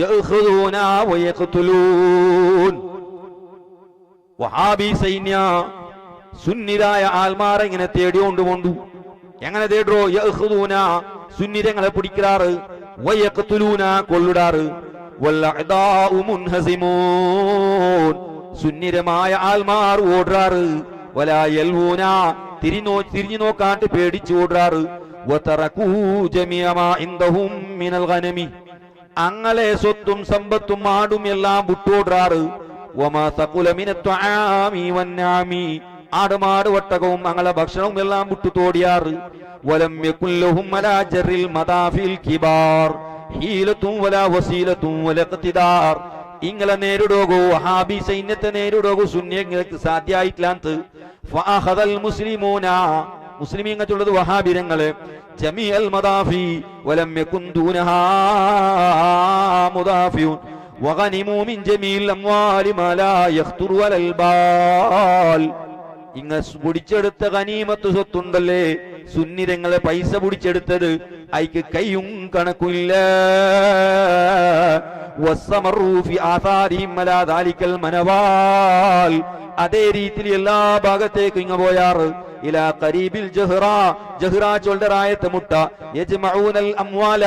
യഅഖുദൂന വയഖ്തുലൂൻ. വഹാബി സൈന്യ സുന്നിരായ ആൽമാരെ ഇങ്ങനെ തേടിക്കൊണ്ടു. എങ്ങനെ തേടോ? യഅഖുദൂന സുന്നിരങ്ങളെ പിടിക്കാറ്, വയഖ്തുലൂന കൊല്ലിടാറ്, വൽഅദാഉ മുൻഹസിമൂൻ സുന്നിരമായ ആൽമാർ ഓടാറ്, വലാ യൽവൂന തിരിഞ്ഞു നോക്കാണ്ട് പേടിച്ചു ഓടാറ്, വതറകൂ ജമീഅ മാ ഇൻദഹും മിനൽ ഗനമി അങ്ങളെ സ്വത്തും സമ്പത്തും ആടും എല്ലാം വിട്ടോടാറ്, വമാ തഖുല മിനത് തുആമി വന്നഅമി ആടുമാട് ഒട്ടകവും അങ്ങളെ ഭക്ഷണവും എല്ലാം വിട്ടു തോടിയാറ്. വലം യകുൽ ലഹും അലാ ജറിൽ മദാഫിൽ കിബാർ ഹീലത്തും വലാ വസീലത്തും വലഖ്തിദാർ. ഇങ്ങളെ നേരിടോകോ വഹാബി സൈന്യത്തെ നേരിടോകോ സുന്നിയങ്ങൾക്ക് സാധ്യമായിട്ടില്ലാത്ത ഫഅഖദൽ മുസ്ലിമൂന മുസ്ലിമീങ്ങത്തുള്ളത് വഹാബിരങ്ങളെ ജമീഅൽ മദാഫി വലം യകുൻ ദൂനഹാ മുദാഫിഉൻ വഗനിമു മിൻ ജമീൽ അംവാലി മാ ലാ യഖ്തുറു അലൽ ബാൽ. ഇങ്ങ പിടിച്ചെടുത്ത ഗനീമത്ത് സ്വത്തുണ്ടല്ലേ സുന്നിരങ്ങളെ പൈസ പിടിച്ചെടുത്തത് അയ്ക്ക് കയ്യും കണക്കില്ല. അതേ രീതിയിൽ എല്ലാ ഭാഗത്തേക്കും ഇങ്ങ പോയാറ്. ഇലാ ഖരീബിൽ ജഹ്റ ചൊല്ലറായത്തെ മുട്ട യജ്മഊനൽ അംവാല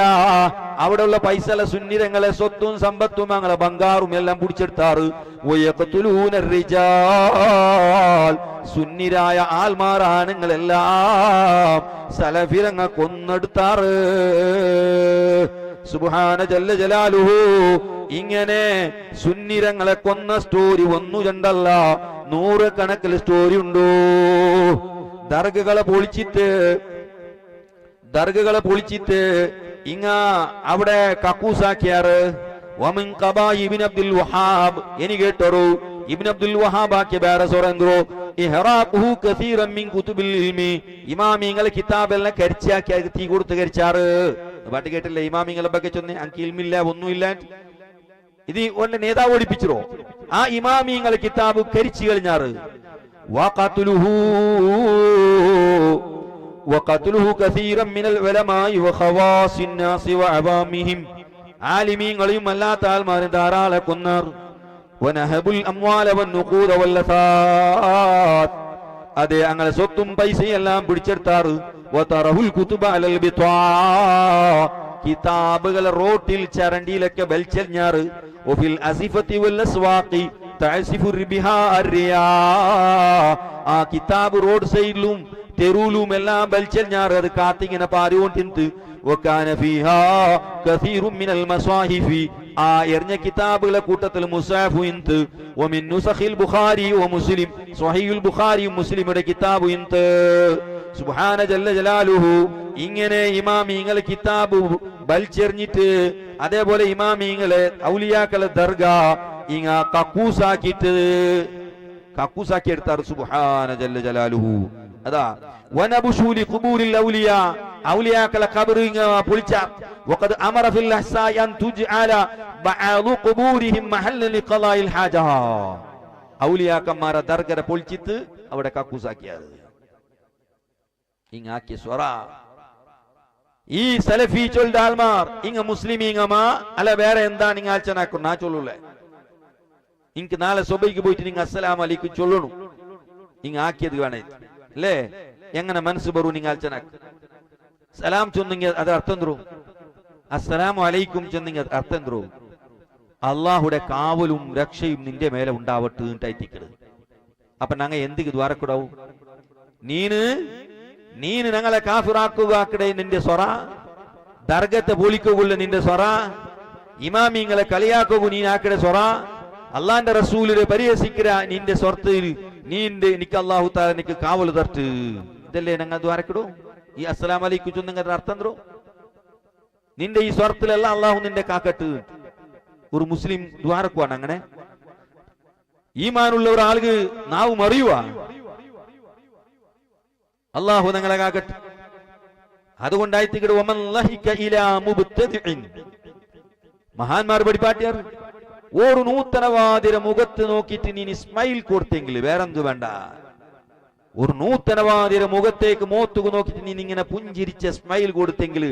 അവിടെയുള്ള പൈസല സുന്നിരങ്ങളെ സ്വത്തും സമ്പത്തും അങ്ങനെ ബംഗാറും എല്ലാം പിടിച്ചെടുത്താറ്. വയഖ്തുലൂന റിജാൽ സുന്നിരായ ആൽമാറാണുങ്ങളെല്ലാം സലഫിരങ്ങ കൊന്നെടുത്താറ്. സുബ്ഹാന ജല്ല ജലാലുഹു. ഇങ്ങനെ സുന്നിരങ്ങളെ കൊന്ന സ്റ്റോറി ഒന്നു രണ്ടല്ല 100 കണക്കിൽ സ്റ്റോറി ഉണ്ടോ. ദർഗകളെ പൊളിച്ചിട്ട് ഇങ്ങ അവിടെ കക്കൂസാക്കിയാറ്. വമിൻ ഖബായി ഇബ്നു അബ്ദുൽ വഹാബ് എനി കേട്ടോറു ഇബ്നു അബ്ദുൽ വഹാബ് ആക്കിയ വേറെ സൊറെന്തോ ഇഹ്റാഖുഹു കസീറൻ മിൻ കുതുബിൽ ഇൽമി ഇമാമിങ്ങളെ കിതാബെല്ലാം കരിച്ചാക്കി തീ കൊടുത്ത് കരിച്ചാറ്. പാട്ട് കേട്ടില്ലേ ഇമാമിങ്ങളെ ಬಗ್ಗೆ ചൊന്നെ അങ്കി ഇൽമില്ല ഒന്നുമില്ല. ഇത് ഓന്റെ നേതാവ് ഓടിപ്പിച്ചോ ആ ഇമാമിങ്ങളെ കിതാബ് കരിച്ചു കളിഞ്ഞാറ്. വഖത്ലുഹു കസീറൻ മിനൽ ഉലമാഇ വഖവാസിൻ നാസി വഅവാമിഹിം ആലിമീങ്ങളെയും അല്ലാത്ത ആൾമാരെ ധാരാളം കൊന്നാർ. വനഹബുൽ അംവാല വന്നുഖൂദ വല്ലസാത് അതെ അങ്ങനെ സ്വത്തും പൈസയെല്ലാം പിടിച്ചെടുത്താറ്. വതറഹുൽ കുതുബ അലൽ ബിത്വാ കിതാബുകളെ റോട്ടിൽ ചരണ്ടിയിലൊക്കെ വലിച്ചെറിഞ്ഞാറ്. വഫിൽ അസിഫതി വൽ അസ്വാഖി തഅസിഫു റിബിഹാ അർറിയാ ആ കിതാബ് റോഡ് സൈഡിലും തെരുവിലും എല്ലാം വലിച്ചെറിഞ്ഞാറ്. അത് കാത്തിങ്ങനെ പാറിയോണ്ടിന്ത് വകാന ഫീഹാ കസീറുൻ മിനൽ മസാഹിഫി ആ എറിഞ്ഞ കിതാബുകളെ കൂട്ടത്തിൽ മുസാഫു ഇന്ത് വമിൻ നുസഖിൽ ബുഖാരി വ മുസ്ലിം സ്വഹീഹുൽ ബുഖാരിയും മുസ്ലിമുടെ കിതാബു ഇന്ത്. സുബ്ഹാന ജല്ല ജലാലുഹു. ഇങ്ങനെ ഇമാമിങ്ങളെ കിതാബ് വലിച്ചെറിഞ്ഞിട്ട് അതേപോലെ ഇമാമിങ്ങളെ ഔലിയാക്കളെ ദർഗ ഇങ്ങ കക്കൂസാക്കി എടുത്താറ്. സുബ്ഹാന ജല്ല ജലാലുഹു. അതാ വനബുശൂലി ഖുബൂരിൽ ഔലിയാ ഔലിയാക്കളെ ഖബർ ഇങ്ങ പൊളിച്ച. വഖദ് അമറ ഫിൽ അഹ്സാഇ അൻ തുജ്അല ബഅദു ഖുബൂരിഹിം മഹല്ലൻ ലിഖളാഇൽ ഹാജ ഔലിയാക്കന്മാരെ ദർഗരെ പൊളിച്ചിട്ട് അവിടെ കക്കൂസാക്കിയത് ഇങ്ങാക്കിയ സ്വറ ഈ സലഫി ചൊല്ലുന്ന ആൾമാർ ഇങ്ങ മുസ്ലിമീങ്ങമാ അല്ല വേറെ എന്താ നിങ്ങൾ ആലോചനാക്കും നാ ചൊല്ലൂലേ ഇങ്ങക്ക് നാളെ സുബഹിക്ക് പോയിട്ട് നിങ്ങൾ അസ്സലാമു അലൈക്കും ചൊല്ലണു ഇങ്ങ ആക്കിയത് വേണേ അല്ലേ എങ്ങനെ മനസ്സ് ബറു നിങ്ങൾ ആലോചനാക്കും സലാം ചൊന്നെങ്കിൽ അത് അർത്ഥം തരും അസ്സലാമു അലൈക്കും ചൊന്നെങ്കിൽ അർത്ഥം തരും അള്ളാഹുടെ കാവലും രക്ഷയും നിന്റെ മേലെ ഉണ്ടാവട്ടെ എന്നിട്ടായിത്തിക്കരുത് അപ്പൊ ഞങ്ങൾ എന്തിക്ക് ദ്വാരക്കൂടാവും നീന് ഞങ്ങളെ കാഫിറാക്കുകടെ നിന്റെ സ്വറ ദർഗത്തെ പൊളിക്കുള്ള നിന്റെ സ്വറ ഇമാമിങ്ങളെ കളിയാക്കുക നീ ആക്കടെ സ്വറ അള്ളാന്റെ റസൂലിനെ പരിഹസിക്കര നിന്റെ സ്വത്തിൽ നിക്ക് അള്ളാഹു താല നിക്ക് കാവൽ തർട്ട് ഇതല്ലേ ഞങ്ങൾ ദ്വാരക്കിടൂ ഈ അസ്സലാം അലൈക്കും ചൊന്നെങ്കിൽ അർത്ഥം തരൂ നിന്റെ ഈ സ്വരത്തിലെല്ലാം അള്ളാഹു നിന്റെ കാക്കട്ട് ഒരു മുസ്ലിം ദ്വാരക്കുവാണ് അങ്ങനെ ഈമാനുള്ള ഒരാൾക്ക് നാവ് മറിയുവാ അള്ളാഹു ഞങ്ങളെ കാക്കട്ടെ അതുകൊണ്ടായി മഹാന്മാർ പഠിപ്പാട്ടിയാർ ഒരു നൂതനവാദിയുടെ മുഖത്ത് നോക്കിയിട്ട് നീ സ്മൈൽ കൊടുത്തെങ്കിൽ വേറെന്തു വേണ്ട ഒരു നൂതനവാദിയുടെ മുഖത്തേക്ക് മോത്തുക നോക്കിയിട്ട് നീ ഇങ്ങനെ പുഞ്ചിരിച്ച സ്മൈൽ കൊടുത്തെങ്കിൽ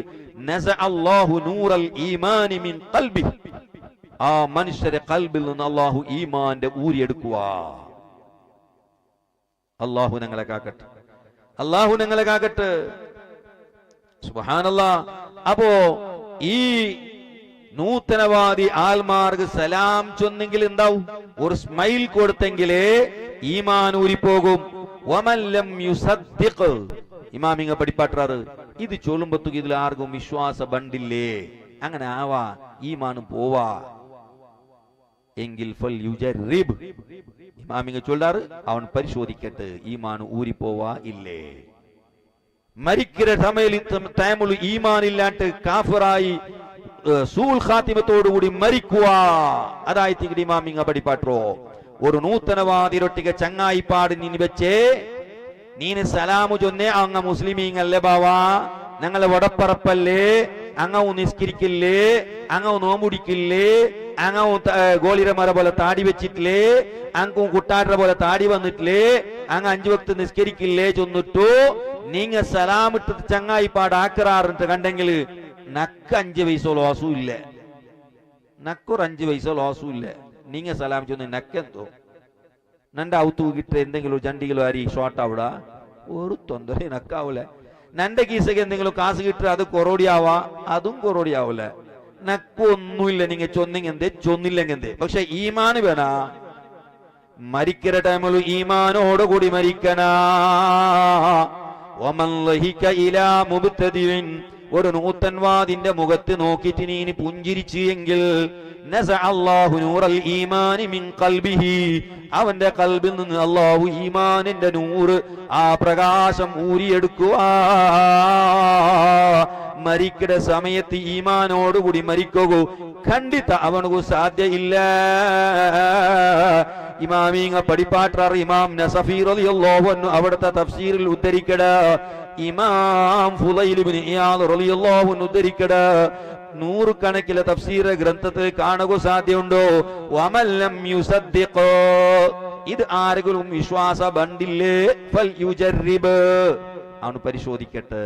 ആ മനുഷ്യരെ ഖൽബിൽ നിന്ന് അള്ളാഹു ഈമാന്റെ ഊരിയെടുക്കുക അള്ളാഹു ഞങ്ങളെ കാക്കട്ടെ അള്ളാഹു ഞങ്ങളെ കാക്കട്ടെ സുബ്ഹാനല്ലാഹ് അപ്പോ ഈ നൂതനവാദി ആൽമാർക്ക് സലാം ചൊന്നെങ്കിൽ എന്താവും ഒരു സ്മൈൽ കൊടുത്തെങ്കിലേ ഈമാൻ ഊരിപ്പോകും വമല്ലം യുസദ്ദിഖ് ഇമാമിങ്ങ പഠിപ്പാട്ടാറ് ഇത് ചൊല്ലുമ്പത്തുക്ക് ഇതിൽ ആർക്കും വിശ്വാസ ബണ്ടില്ലേ അങ്ങനെ ആവാ ഈമാനും പോവാ എങ്കിൽ ഫൽ യുജർറിബ് ഇമാമിങ്ങ ചൊല്ലാറ് അവൻ പരിശോധിക്കട്ടെ ഈമാൻ ഊരിപ്പോവാ ഇല്ലേ മരിക്കുന്ന സമയത്ത് ഈമാൻ ഇല്ലാണ്ട് കാഫിറായി സൂൽ ഖാത്തിമത്തോടുകൂടി മരിക്കുക അതായത് ഇമാമിങ്ങ പഠിപ്പാട്ടോ ഒരു നൂതനവാദിരൊട്ടിക ചങ്ങായിപ്പാട് നീ വെച്ചേ നീന് സലാമു ചൊന്നേ അങ്ങ മുസ്ലിമീങ്ങല്ലേ ബാവാ ഞങ്ങളെ വടപ്പറപ്പല്ലേ അങ്ങവും നിസ്കരിക്കില്ലേ അങ്ങവും നോമ്പുടിക്കില്ലേ അങ്ങവും ഗോളിരമര പോലെ താടി വെച്ചിട്ടില്ലേ അങ്ങും കുട്ടാടര പോലെ താടി വന്നിട്ടില്ലേ അങ്ങ് 5 വക്ത് നിസ്കരിക്കില്ലേ ചൊന്നിട്ടു നീങ്ങ സലാമിട്ട് ചങ്ങായിപ്പാട് ആക്കറാറിട്ട് കണ്ടെങ്കിൽ നക്ക് 5 പൈസ ലോസും ഇല്ല നക്കൊരു 5 പൈസ ലോസും ഇല്ല നീങ്ങ സലാം ചൊന്ന് നക്കെന്തോ നന്റെ ഔത്തു കിട്ട എന്തെങ്കിലും ചണ്ടികളോ അരി ഷോർട്ട് ആവിടാ ഒരു തൊന്തര നക്കാവൂല നന്റെ കീസക്ക് എന്തെങ്കിലും കാശ് കിട്ടുക അത് കൊറോടിയാവാ അതും കൊറോടിയാവൂല നക്കൊന്നുമില്ല നിങ്ങ ചൊന്നിങ്ങെന്തേ ചൊന്നില്ലെങ്കെന്തേ പക്ഷെ ഈമാന് വേണ മരിക്കുന്ന ടൈമിൽ ഈമാനോടുകൂടി മരിക്കനാ ഒരു നൂതൻവാദിന്റെ മുഖത്ത് നോക്കിയിട്ട് നീ പുഞ്ചിരിച്ചു എങ്കിൽ അവന്റെ കൽബിൽ നിന്ന് അല്ലാഹു ഈമാനിന്റെ നൂറ് ആ പ്രകാശം ഊരിയെടുക്കുക മരിക്കുന്ന സമയത്ത് ഈമാനോടുകൂടി മരിക്കൂ ഖണ്ഡിത അവനു സാധ്യയില്ല ഇമാമിങ്ങ പഠിപ്പാട്ടാർ ഇമാം നസഫി റളിയല്ലാഹു അൻഹു അവിടുത്തെ തഫ്സീറിൽ ഉദ്ധരിക്കട ഇമാം ഫുളൈൽ ഇബ്നു ഇയാദ് റളിയല്ലാഹു അൻഹു ഉദ്ധരിക്കട നൂറുകണക്കിലെ തഫ്സീർ ഗ്രന്ഥത്തിൽ കാണുക സാധ്യമുണ്ടോ വമല്ലം യുസദ്ദിഖ് ഇത് ആരെങ്കിലും വിശ്വാസ ബണ്ടില്ലേ ഫൽ യുജർറിബ് അവൻ പരിശോധിക്കട്ടെ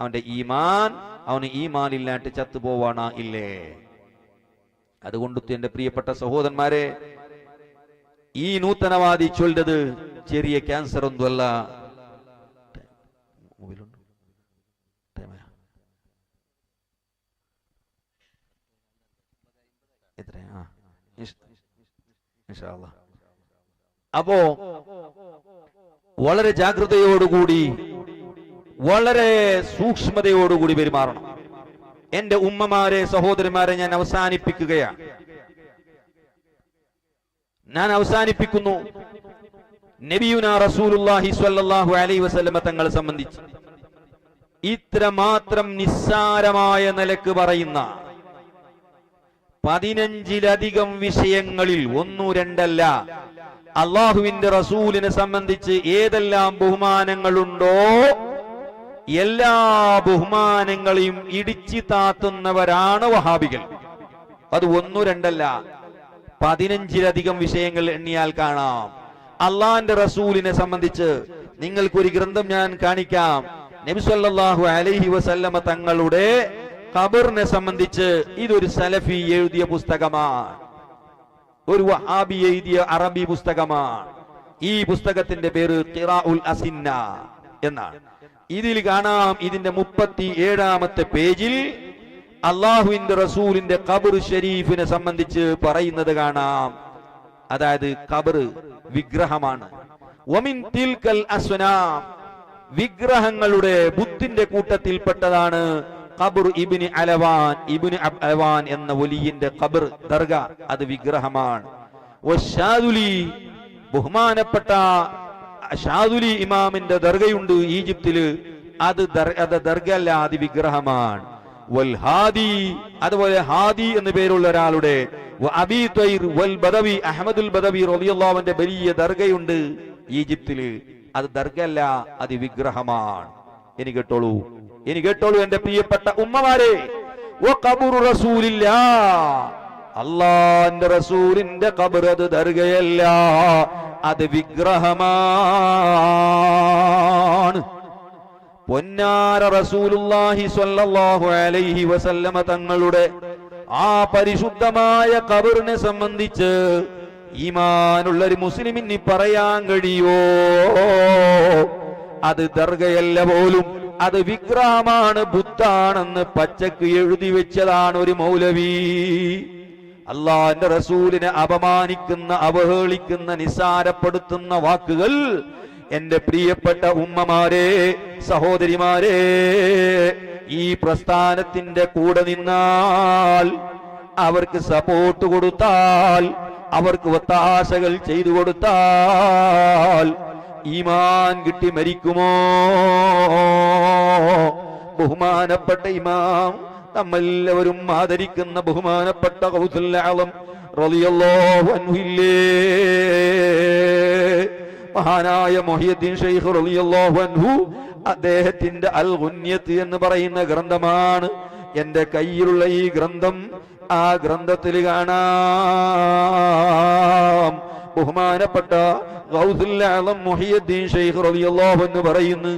അവന്റെ ഈമാൻ അവന് ഈമാൻ ഇല്ലാണ്ട് ചത്തുപോവാണ ഇല്ലേ അതുകൊണ്ട് എന്റെ പ്രിയപ്പെട്ട സഹോദരന്മാരെ ഈ നൂതനവാദി ചൊല്ലത് ചെറിയ ക്യാൻസർ ഒന്നുമല്ല അപ്പോ വളരെ ജാഗ്രതയോടുകൂടി വളരെ സൂക്ഷ്മതയോടുകൂടി പെരുമാറണം. എന്റെ ഉമ്മമാരെ സഹോദരന്മാരെ ഞാൻ അവസാനിപ്പിക്കുന്നു. നബിയുനാ റസൂലുള്ളാഹി സ്വല്ലല്ലാഹു അലൈഹി വസല്ലമ തങ്ങളെ സംബന്ധിച്ച് ഇത്രമാത്രം നിസ്സാരമായ നിലക്ക് പറയുന്ന 15ലധികം വിഷയങ്ങളിൽ 1-2 അള്ളാഹുവിന്റെ റസൂലിനെ സംബന്ധിച്ച് ഏതെല്ലാം ബഹുമാനങ്ങളുണ്ടോ എല്ലാ ബഹുമാനങ്ങളെയും ഇടിച്ചു താത്തുന്നവരാണ് വഹാബികൾ. അത് 1-2 15-ലധികം വിഷയങ്ങൾ എണ്ണിയാൽ കാണാം. അള്ളാന്റെ റസൂലിനെ സംബന്ധിച്ച് നിങ്ങൾക്കൊരു ഗ്രന്ഥം ഞാൻ കാണിക്കാം. നബി സല്ലല്ലാഹു അലൈഹി വസല്ലമ തങ്ങളുടെ ഖബറിനെ സംബന്ധിച്ച് ഇതൊരു സലഫി എഴുതിയ പുസ്തകമാണ്, ഒരു വഹാബി എഴുതിയ അറബി പുസ്തകമാണ്. ഈ പുസ്തകത്തിന്റെ പേര് ഖിറാഉൽ അസിന്ന എന്നാണ്. ഇതിൽ കാണാം, ഇതിന്റെ 37-ാമത്തെ പേജിൽ അള്ളാഹുവിന്റെ റസൂലിന്റെ ഖബർ ഷരീഫിനെ സംബന്ധിച്ച് പറയുന്നത് കാണാം. അതായത് ഖബർ വിഗ്രഹമാണ്. വമിൻ തിൽകൽ അസ്നാം, വിഗ്രഹങ്ങളുടെ ബുദ്ധിന്റെ കൂട്ടത്തിൽപ്പെട്ടതാണ് ഖബർ ഇബ്നു അലവാൻ എന്ന വലിയന്റെ ഖബർ ദർഗ, അത് വിഗ്രഹമാണ്. വശാദുലി, ബഹുമാനപ്പെട്ട ഷാദുലി ഇമാമിന്റെ ദർഗയുണ്ട് ഈജിപ്തില്, അത് ദർഗ അല്ല, അത് വിഗ്രഹമാണ്. വൽ ഹാദി, അതുപോലെ ഹാദി എന്ന പേരുള്ള ഒരാളുടെ അബീ ത്വയ്ർ വൽ ബദവി, അഹ്മദുൽ ബദവി റളിയല്ലാഹു അൻഹുവിന്റെ വലിയ ദർഗയുണ്ട് ഈജിപ്തില്, അത് ദർഗ അല്ല, അത് വിഗ്രഹമാണ്. ഇനി കേട്ടോളൂ എന്റെ പ്രിയപ്പെട്ട ഉമ്മമാരെ, വഖബറു റസൂലില്ലാഹ്, അല്ലാഹുവിന്റെ റസൂലിന്റെ ഖബർ അത് ദർഗയല്ല, അത് വിഗ്രഹമാണ്. പൊന്നാര റസൂലുള്ളാഹി സ്വല്ലല്ലാഹു അലൈഹി വസല്ലമ തങ്ങളുടെ ആ പരിശുദ്ധമായ ഖബറിനെ സംബന്ധിച്ച് ഈമാനുള്ള ഒരു മുസ്ലിമിന് പറയാൻ കഴിയോ അത് ദർഗയല്ല പോലും, അത് വിഗ്രഹമാണ്, ബുദ്ധാണെന്ന് പച്ചക്ക് എഴുതി വെച്ചതാണ് ഒരു മൗലവി. അള്ളാഹുവിന്റെ റസൂലിനെ അപമാനിക്കുന്ന, അവഹേളിക്കുന്ന, നിസ്സാരപ്പെടുത്തുന്ന വാക്കുകൾ എന്റെ പ്രിയപ്പെട്ട ഉമ്മമാരെ, സഹോദരിമാരെ, ഈ പ്രസ്ഥാനത്തിന്റെ കൂടെ നിന്നാൽ, അവർക്ക് സപ്പോർട്ട് കൊടുത്താൽ, അവർക്ക് ഒത്താശകൾ ചെയ്തു കൊടുത്താൽ ഈമാൻ കിട്ടി മരിക്കുമോ? ബഹുമാനപ്പെട്ട ഇമാം, നമ്മെല്ലാവരും ആദരിക്കുന്ന ബഹുമാനപ്പെട്ട ഗൗസുൽ ആലം റളിയല്ലാഹു അൻഹു ഇല്ലേ, മഹാനായ മുഹിയുദ്ദീൻ ശൈഖ് റളിയല്ലാഹു അൻഹു, അദ്ദേഹത്തിന്റെ അൽ ഗുന്യത്ത് എന്ന് പറയുന്ന ഗ്രന്ഥമാണ് എന്റെ കയ്യിലുള്ള ഈ ഗ്രന്ഥം. ആ ഗ്രന്ഥത്തിൽ കാണാം, ബഹുമാനപ്പെട്ട ഗൗസുൽ ആലം മുഹിയുദ്ദീൻ ശൈഖ് റളിയല്ലാഹു അൻഹു പറയുന്നു,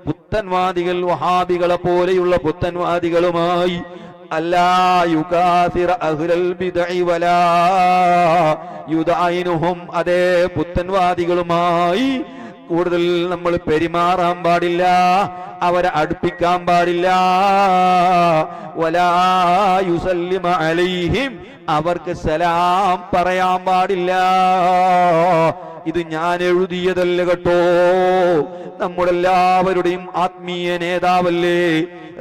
പുത്തൻവാദികൾ, വഹാബികളെ പോലെയുള്ള പുത്തൻവാദികളുമായി അല്ലാ യുകാസിറ അഹ്ലൽ ബിദ്അ വലാ യുദൈനുഹും, അതേ പുത്തൻവാദികളുമായി കൂടുതൽ നമ്മൾ പെരുമാറാൻ പാടില്ല, അവരെ അടുപ്പിക്കാൻ പാടില്ല. വലാ യുസല്ലിമ അലൈഹിം, അവർക്ക് സലാം പറയാൻ പാടില്ല. ഇത് ഞാൻ എഴുതിയതല്ല കേട്ടോ, നമ്മളെല്ലാവരുടെയും ആത്മീയ നേതാവല്ലേ.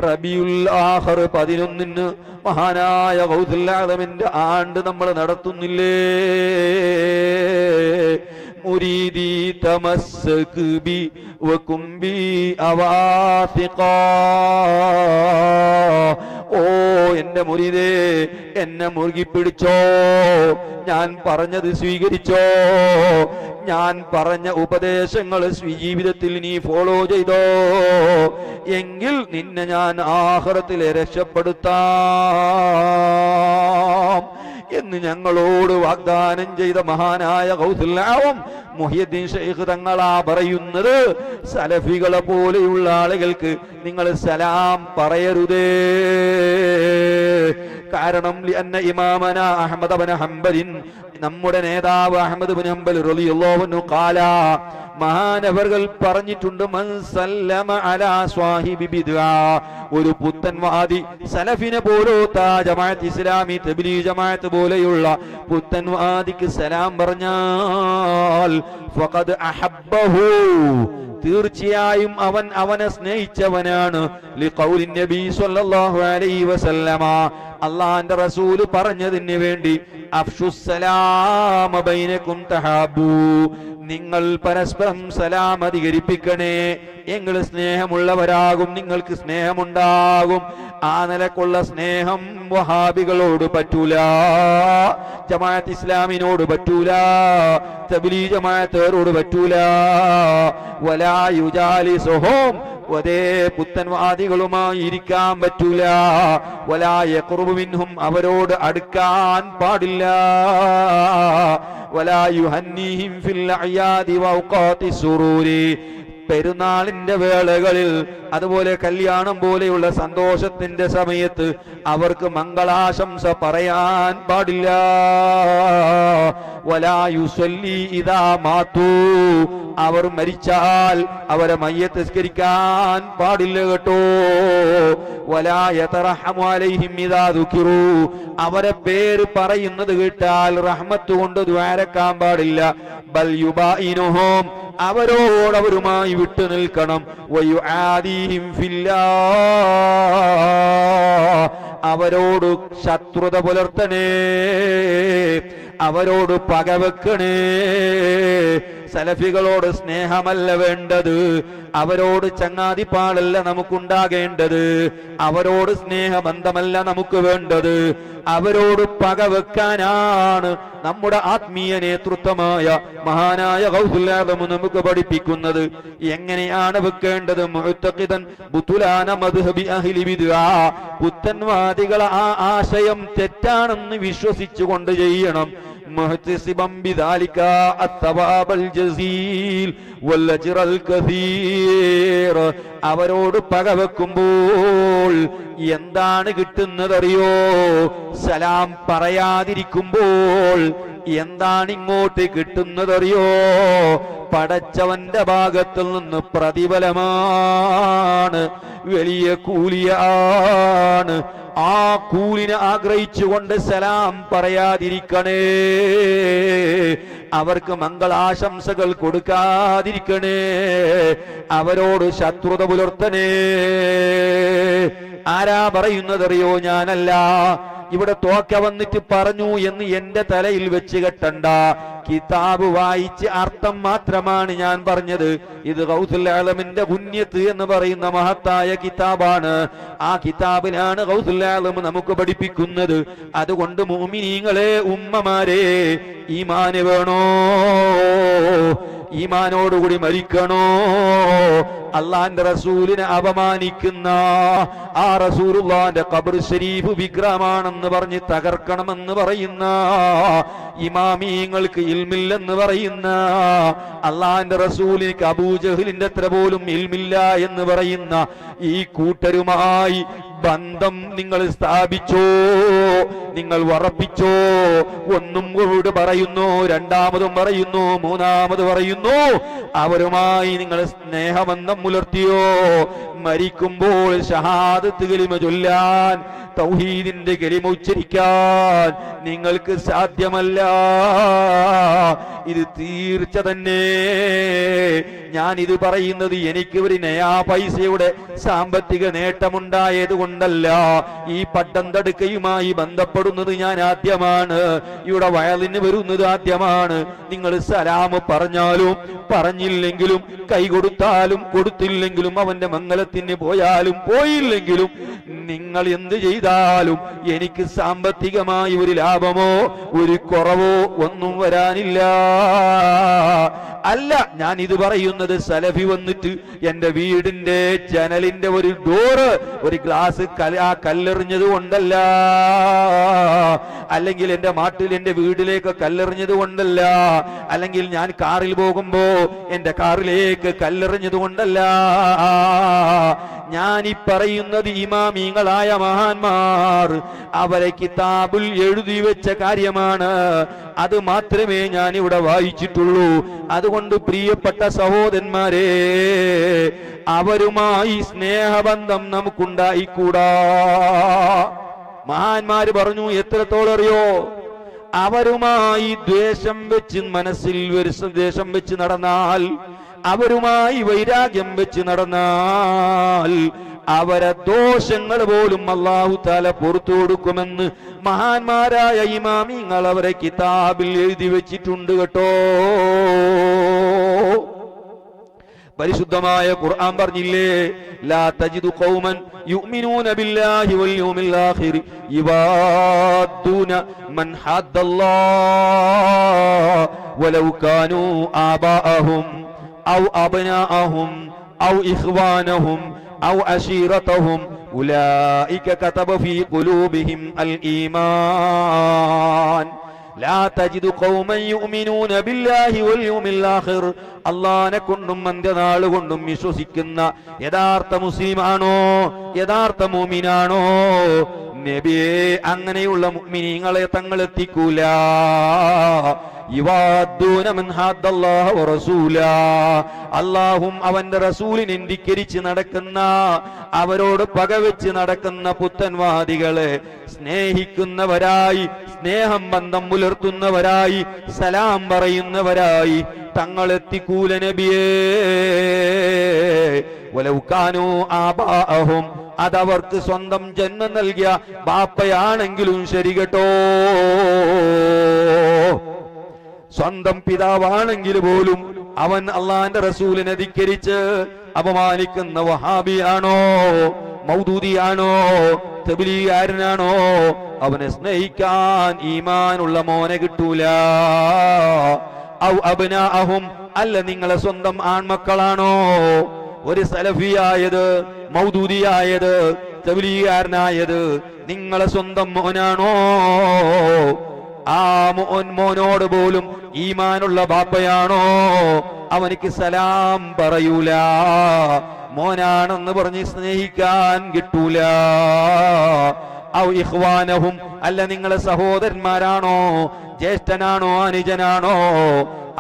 റബീഉൽ ആഖിർ 11 മഹാനായ ഗൗസുൽ ആലമിന്റെ ആണ്ട് നമ്മൾ നടത്തുന്നില്ലേ? മുരീദി തമസ്സക് ബി വകും ബി അവാസിഖാ, ഓ എന്റെ മുരീദേ, എന്നെ മുറുകി പിടിച്ചോ, ഞാൻ പറഞ്ഞത് സ്വീകരിച്ചോ, ഞാൻ പറഞ്ഞ ഉപദേശങ്ങൾ ജീവിതത്തിൽ നീ ഫോളോ ചെയ്തോ, എങ്കിൽ നിന്നെ ഞാൻ ആഖിറത്തിലെ രക്ഷപ്പെടുത്താം എന്ന് ഞങ്ങളോട് വാഗ്ദാനം ചെയ്ത മഹാനായ ഗൗസുൽ ആലം മുഹിയുദ്ദീൻ ശൈഖ് തങ്ങളാ പറയുന്നത്. സലഫികളെ പോലെയുള്ള ആളുകൾക്ക് നിങ്ങൾ സലാം പറയരുതേ. കാരണം ലിഅന്ന ഇമാമന അഹ്മദ് ഇബ്നു ഹംബലിൻ, നമ്മുടെ നേതാവ് അഹ്മദ് ഇബ്നു ഹംബൽ റളിയല്ലാഹു അൻഹു ഖാല, മഹാനവർകൾ പറഞ്ഞിട്ടുണ്ട്, മൻ സല്ലമ അലാ സ്വാഹിബി ബിദ്അ, ഒരു പുത്തൻവാദി സലഫിനെ പോലോത്ത ജമാഅത്ത് ഇസ്ലാമി തബ്ലീഗ് ജമാഅത്ത് പോലെയുള്ള പുത്തൻവാദിക്ക് സലാം പറഞ്ഞാൽ ഫഖദ് അഹബ്ബഹു, തീർച്ചയായും അവൻ അവനെ സ്നേഹിച്ചവനാണ്. ലിഖൗലിൻ നബി സ്വല്ലല്ലാഹു അലൈഹി വസല്ലമ, അല്ലാഹുവിന്റെ റസൂൽ പറഞ്ഞതിന് വേണ്ടി, അഫ്ഷുസ്സലാമ ബൈനകും തഹാബു, നിങ്ങൾ പരസ്പരം സലാം അധികരിപ്പിക്കണേ, എങ്കിൽ സ്നേഹമുള്ളവരാകും, നിങ്ങൾക്ക് സ്നേഹമുണ്ടാകും. ആ നിലക്കുള്ള സ്നേഹം വഹാബികളോട് പറ്റൂല, ജമാഅത്ത് ഇസ്ലാമിനോട് പറ്റൂല, തബ്ലീഗ് ജമാഅത്തോട് പറ്റൂല. വലാ യുജാലിസുഹും, അതേ പുത്തൻവാദികളുമായി ഇരിക്കാൻ പറ്റൂല. വലാ യഖ്റുബു മിൻഹും, അവരോട് അടുക്കാൻ പാടില്ല. വലാ യുഹന്നീഹിം ഫിൽ അയാദി വൗഖാതി സുറൂരി, പെരുന്നാളിന്റെ വേളകളിൽ അതുപോലെ കല്യാണം പോലെയുള്ള സന്തോഷത്തിന്റെ സമയത്ത് അവർക്ക് മംഗളാശംസ പറയാൻ പാടില്ല. വലാ യുസല്ലി ഇദാ മാതു, അവർ മരിച്ചാൽ അവരെ മയ്യത്ത് നിസ്കരിക്കാൻ പാടില്ല കേട്ടോ. വലാ യതറഹമു അലൈഹിം ഇദാ ദുകിറു, അവരെ പേര് പറയുന്നത് കേട്ടാൽ റഹ്മത്ത് കൊണ്ട് ദ്വാരക്കാൻ പാടില്ല. ബൽ യുബായിനുഹും, അവരോടവരുമായി വിട്ടു നിൽക്കണം. വയുആദീഹിം ഫില്ലാഹ്, അവരോട് ശത്രുത പുലർത്തണേ, അവരോട് പകവെക്കണേ. സലഫികളോട് സ്നേഹമല്ല വേണ്ടത്, അവരോട് ചങ്ങാതിപ്പാടല്ല നമുക്കുണ്ടാകേണ്ടത്, അവരോട് സ്നേഹബന്ധമല്ല നമുക്ക് വേണ്ടത്, അവരോട് പകവെക്കാനാണ് നമ്മുടെ ആത്മീയ നേതൃത്വമായ മഹാനായ ഗൗസുൽ ആദം നമുക്ക് പഠിപ്പിക്കുന്നത്. എങ്ങനെയാണ് വെക്കേണ്ടത്? മുഅ്തഖിദൻ ബുതുലാന മദ്ഹബി അഹ്ലി ബിദ്അ, പുത്തൻവാദികളെ ആ ആശയം തെറ്റാണെന്ന് വിശ്വസിച്ചുകൊണ്ട് ചെയ്യണം. മുഹ്തസിബൻ ബിദാലിക അത്തവാബൽ ജസീൽ വൽ അജ്റൽ കസീർ, അവരോട് പകവെക്കുമ്പോൾ എന്താണ് കിട്ടുന്നതറിയോ? സലാം പറയാതിരിക്കുമ്പോൾ എന്താണ് ഇങ്ങോട്ട് കിട്ടുന്നതറിയോ? പടച്ചവന്റെ ഭാഗത്തിൽ നിന്ന് പ്രതിഫലമാണ്, വലിയ കൂലിയാണ്. ആ കൂലിനെ ആഗ്രഹിച്ചുകൊണ്ട് സലാം പറയാതിരിക്കണേ, അവർക്ക് മംഗളാശംസകൾ കൊടുക്കാതിരിക്കണേ, അവരോട് ശത്രുത പുലർത്തണേ. ആരാ പറയുന്നതറിയോ? ഞാനല്ല. ഇവിടെ തോക്ക വന്നിട്ട് പറഞ്ഞു എന്ന് എന്റെ തലയിൽ വെച്ച് കെട്ടണ്ട. കിതാബ് വായിച്ച് അർത്ഥം മാത്രമാണ് ഞാൻ പറഞ്ഞത്. ഇത് ഗൗസുൽ ആലമിന്റെ ഗുന്യത്ത് എന്ന് പറയുന്ന മഹത്തായ കിതാബാണ്. ആ കിതാബിലാണ് ഗൗസുൽ ആലം നമുക്ക് പഠിപ്പിക്കുന്നത്. അതുകൊണ്ട് മുഅ്മിനീങ്ങളെ, ഉമ്മമാരെ, ഈമാന് വേണോ? ഈമാനോടുകൂടി മരിക്കണോ? അള്ളാന്റെ റസൂലിനെ അപമാനിക്കുന്ന ആ റസൂലുള്ളാന്റെ ഖബർ ശരീഫ് വിഗ്രഹമാണെന്ന് പറഞ്ഞ് തകർക്കണമെന്ന് പറയുന്ന, ഇമാമീങ്ങൾക്ക് ഇൽമില്ലെന്ന് പറയുന്ന, അള്ളാന്റെ റസൂലിന് അബൂജഹലിന്റെ അത്ര പോലും ഇൽമില്ല എന്ന് പറയുന്ന ഈ കൂട്ടരുമായി ബന്ധം നിങ്ങൾ സ്ഥാപിച്ചോ? നിങ്ങൾ ഉറപ്പിച്ചോ? ഒന്നും കൂടെ പറയുന്നു, രണ്ടാമതും പറയുന്നു, മൂന്നാമത് പറയുന്നു. അവരുമായി നിങ്ങൾ സ്നേഹബന്ധം പുലർത്തിയോ? മരിക്കുമ്പോൾ ഷഹാദത്ത് കലിമ ചൊല്ലാൻ, തൗഹീദിന്റെ കലിമ ഉച്ചരിക്കാൻ നിങ്ങൾക്ക് സാധ്യമല്ല. ഇത് തീർച്ച തന്നെ. ഞാൻ ഇത് പറയുന്നത് എനിക്ക് ഒരു നയാ പൈസയുടെ സാമ്പത്തിക നേട്ടമുണ്ടായത് കൊണ്ടല്ല. ഈ പട്ടം തടുക്കയുമായി ബന്ധപ്പെടുന്നത് ഞാൻ ആദ്യമാണ്. ഇവിടെ വയലിന് വരുന്നത് ആദ്യമാണ്. നിങ്ങൾ സലാം പറഞ്ഞാലും പറഞ്ഞില്ലെങ്കിലും, കൈ കൊടുത്താലും കൊടുത്തില്ലെങ്കിലും, അവന്റെ മംഗലത്തിന് പോയാലും പോയില്ലെങ്കിലും, നിങ്ങൾ എന്ത് ചെയ്താലും എനിക്ക് സാമ്പത്തികമായി ഒരു ലാഭമോ ഒരു കുറവോ ഒന്നും വരാനില്ല. അല്ല, ഞാൻ ഇത് പറയുന്നത് സലഫി വന്നിട്ട് എന്റെ വീടിന്റെ ജനലിന്റെ ഒരു ഡോറ്, ഒരു ഗ്ലാസ് കല്ലെറിഞ്ഞത് കൊണ്ടല്ല, അല്ലെങ്കിൽ എന്റെ നാട്ടിൽ എന്റെ വീട്ടിലേക്ക് കല്ലെറിഞ്ഞത് കൊണ്ടല്ല, അല്ലെങ്കിൽ ഞാൻ കാറിൽ പോകുമ്പോ എന്റെ കാറിലേക്ക് കല്ലെറിഞ്ഞത് കൊണ്ടല്ല. ഞാൻ ഈ പറയുന്നത് ഇമാമീങ്ങളായ മഹാന്മാർ അവരെ കിതാബിൽ എഴുതി വെച്ച കാര്യമാണ്. അത് മാത്രമേ ഞാൻ ഇവിടെ വായിച്ചിട്ടുള്ളൂ. അതുകൊണ്ട് പ്രിയപ്പെട്ട സഹോദരന്മാരെ, അവരുമായി സ്നേഹബന്ധം നമുക്കുണ്ടായിക്കൂടാ. മഹാന്മാര് പറഞ്ഞു, എത്രത്തോളം അറിയോ? അവരുമായി ദ്വേഷം വെച്ച്, മനസ്സിൽ ദ്വേഷം വെച്ച് നടന്നാൽ, അവരുമായി വൈരാഗ്യം വെച്ച് നടന്നാൽ, അവരെ ദോഷങ്ങൾ പോലും അല്ലാഹു തആല പുറത്തു കൊടുക്കുമെന്ന് മഹാന്മാരായ ഇമാമിങ്ങൾ അവരെ കിതാബിൽ എഴുതി വെച്ചിട്ടുണ്ട് കേട്ടോ. പരിശുദ്ധമായ ഖുർആൻ പറഞ്ഞില്ലേ, ലാ തജിദു ഖൗമൻ യുഅ്മിനൂന ബില്ലാഹി വൽ യൗമിൽ ആഖിർ യുവാദ്ദൂന മൻ ഹദ്ദല്ലാഹ് വലൗ കാനൂ ആബാഅഹും ഔ അബ്നാഅഹും ഔ ഇഖ്വാനഹും ഔ അശീറതഹും ഉലൈക കതബ ഫീ ഖുലൂബിഹിം അൽ ഈമാൻ. ലാ തജിദു ഖൗമൻ യുഅ്മിനൂന ബില്ലാഹി വൽ യൗമിൽ ആഖിർ, അല്ലാഹനെ കൊണ്ടും അന്ത്യനാൾ കൊണ്ടും വിശ്വസിക്കുന്ന യഥാർത്ഥ മുസ്ലിമാണോ, യഥാർത്ഥ മുഅ്മിനാണോ നബിയെ, അങ്ങനെയുള്ള മുഅ്മിനീങ്ങളെ തങ്ങൾ എത്തിക്കൂല. യുവാദ്ദൂന മൻ ഹദ്ദല്ലാഹു വറസൂലാ, അല്ലാഹും അവന്റെ റസൂലിനെ ധിക്കരിച്ച് നടക്കുന്ന, അവരോട് പകവെച്ച് നടക്കുന്ന പുത്തൻവാദികളെ സ്നേഹിക്കുന്നവരായി, സ്നേഹം ബന്ധം പുലർത്തുന്നവരായി, സലാം പറയുന്നവരായി തങ്ങൾ എത്തിക്കൂല നബിയേ. വലൗ കാനൂ ആബാഅഹും, അതവർക്ക് സ്വന്തം ജന്മം നൽകിയ ബാപ്പയാണെങ്കിലും ശരി കേട്ടോ, സ്വന്തം പിതാവാണെങ്കിൽ പോലും അവൻ അള്ളാന്റെ റസൂലിനെ ധിക്കരിച്ച് അപമാനിക്കുന്ന വഹാബിയാണോ, മൗദൂദിയാണോ, തബ്ലീഗുകാരനാണോ, അവനെ സ്നേഹിക്കാൻ ഈമാനുള്ള മോനെ കിട്ടൂല. ഔ അബ്നാഅഹും, അല്ല നിങ്ങളെ സ്വന്തം ആൺമക്കളാണോ ഒരു സലഫിയായത്, മൗദൂദിയായത്, തബ്ലീഗുകാരനായത് നിങ്ങളെ സ്വന്തം മോനാണോ? ആ മോനോട് പോലും ഈമാനുള്ള ബാപ്പയാണോ, അവനിക്ക് സലാം പറയൂല, മോനാണെന്ന് പറഞ്ഞ് സ്നേഹിക്കാൻ കിട്ടൂല. ഔ ഇഖ്വാനഹും, അല്ല നിങ്ങളെ സഹോദരന്മാരാണോ, ജ്യേഷ്ഠനാണോ, അനുജനാണോ,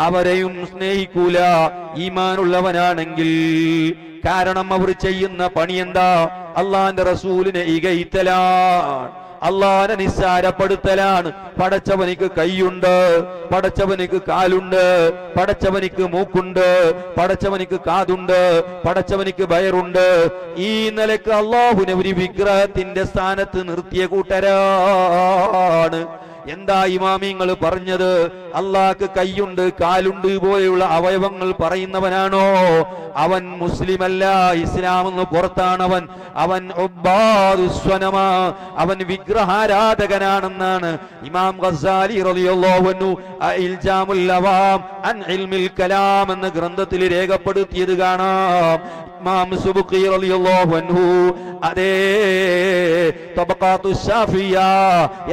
അവരെയും സ്നേഹിക്കൂല ഈമാനുള്ളവനാണെങ്കിൽ. കാരണം അവർ ചെയ്യുന്ന പണി എന്താ? അള്ളാന്റെ റസൂലിനെ ഇകഴ്ത്തലാണ്, അള്ളാനെ നിസ്സാരപ്പെടുത്തലാണ്. പടച്ചവനിക്ക് കൈയുണ്ട്, പടച്ചവനിക്ക് കാലുണ്ട്, പടച്ചവനിക്ക് മൂക്കുണ്ട്, പടച്ചവനിക്ക് കാതുണ്ട്, പടച്ചവനിക്ക് വയറുണ്ട്. ഈ നിലക്ക് അള്ളാഹുവിനെ ഒരു വിഗ്രഹത്തിന്റെ സ്ഥാനത്ത് നിർത്തിയ കൂട്ടരാണ്. എന്താ ഇമാമിങ്ങൾ പറഞ്ഞത്? അള്ളാഹ്ക്ക് കൈയുണ്ട്, കാലുണ്ട് പോലെയുള്ള അവയവങ്ങൾ പറയുന്നവനാണോ അവൻ? മുസ്ലിമല്ല, ഇസ്ലാമെന്ന് പുറത്താണവൻ. അവൻ ഉബ്ബാദുസ്വനമാ, അവൻ വിഗ്രഹാരാധകനാണെന്നാണ് ഇമാം ഗസ്സാലി റളിയല്ലാഹു അൻഹു ഇൽജാമുൽ അവാം അൻ ഇൽമിൽ കലാം എന്ന ഗ്രന്ഥത്തിൽ രേഖപ്പെടുത്തിയത് കാണാം. ഇമാം സുബുഖി റളിയല്ലാഹു അൻഹു അതേ തബഖാത്തുശ് ശാഫിയ്യ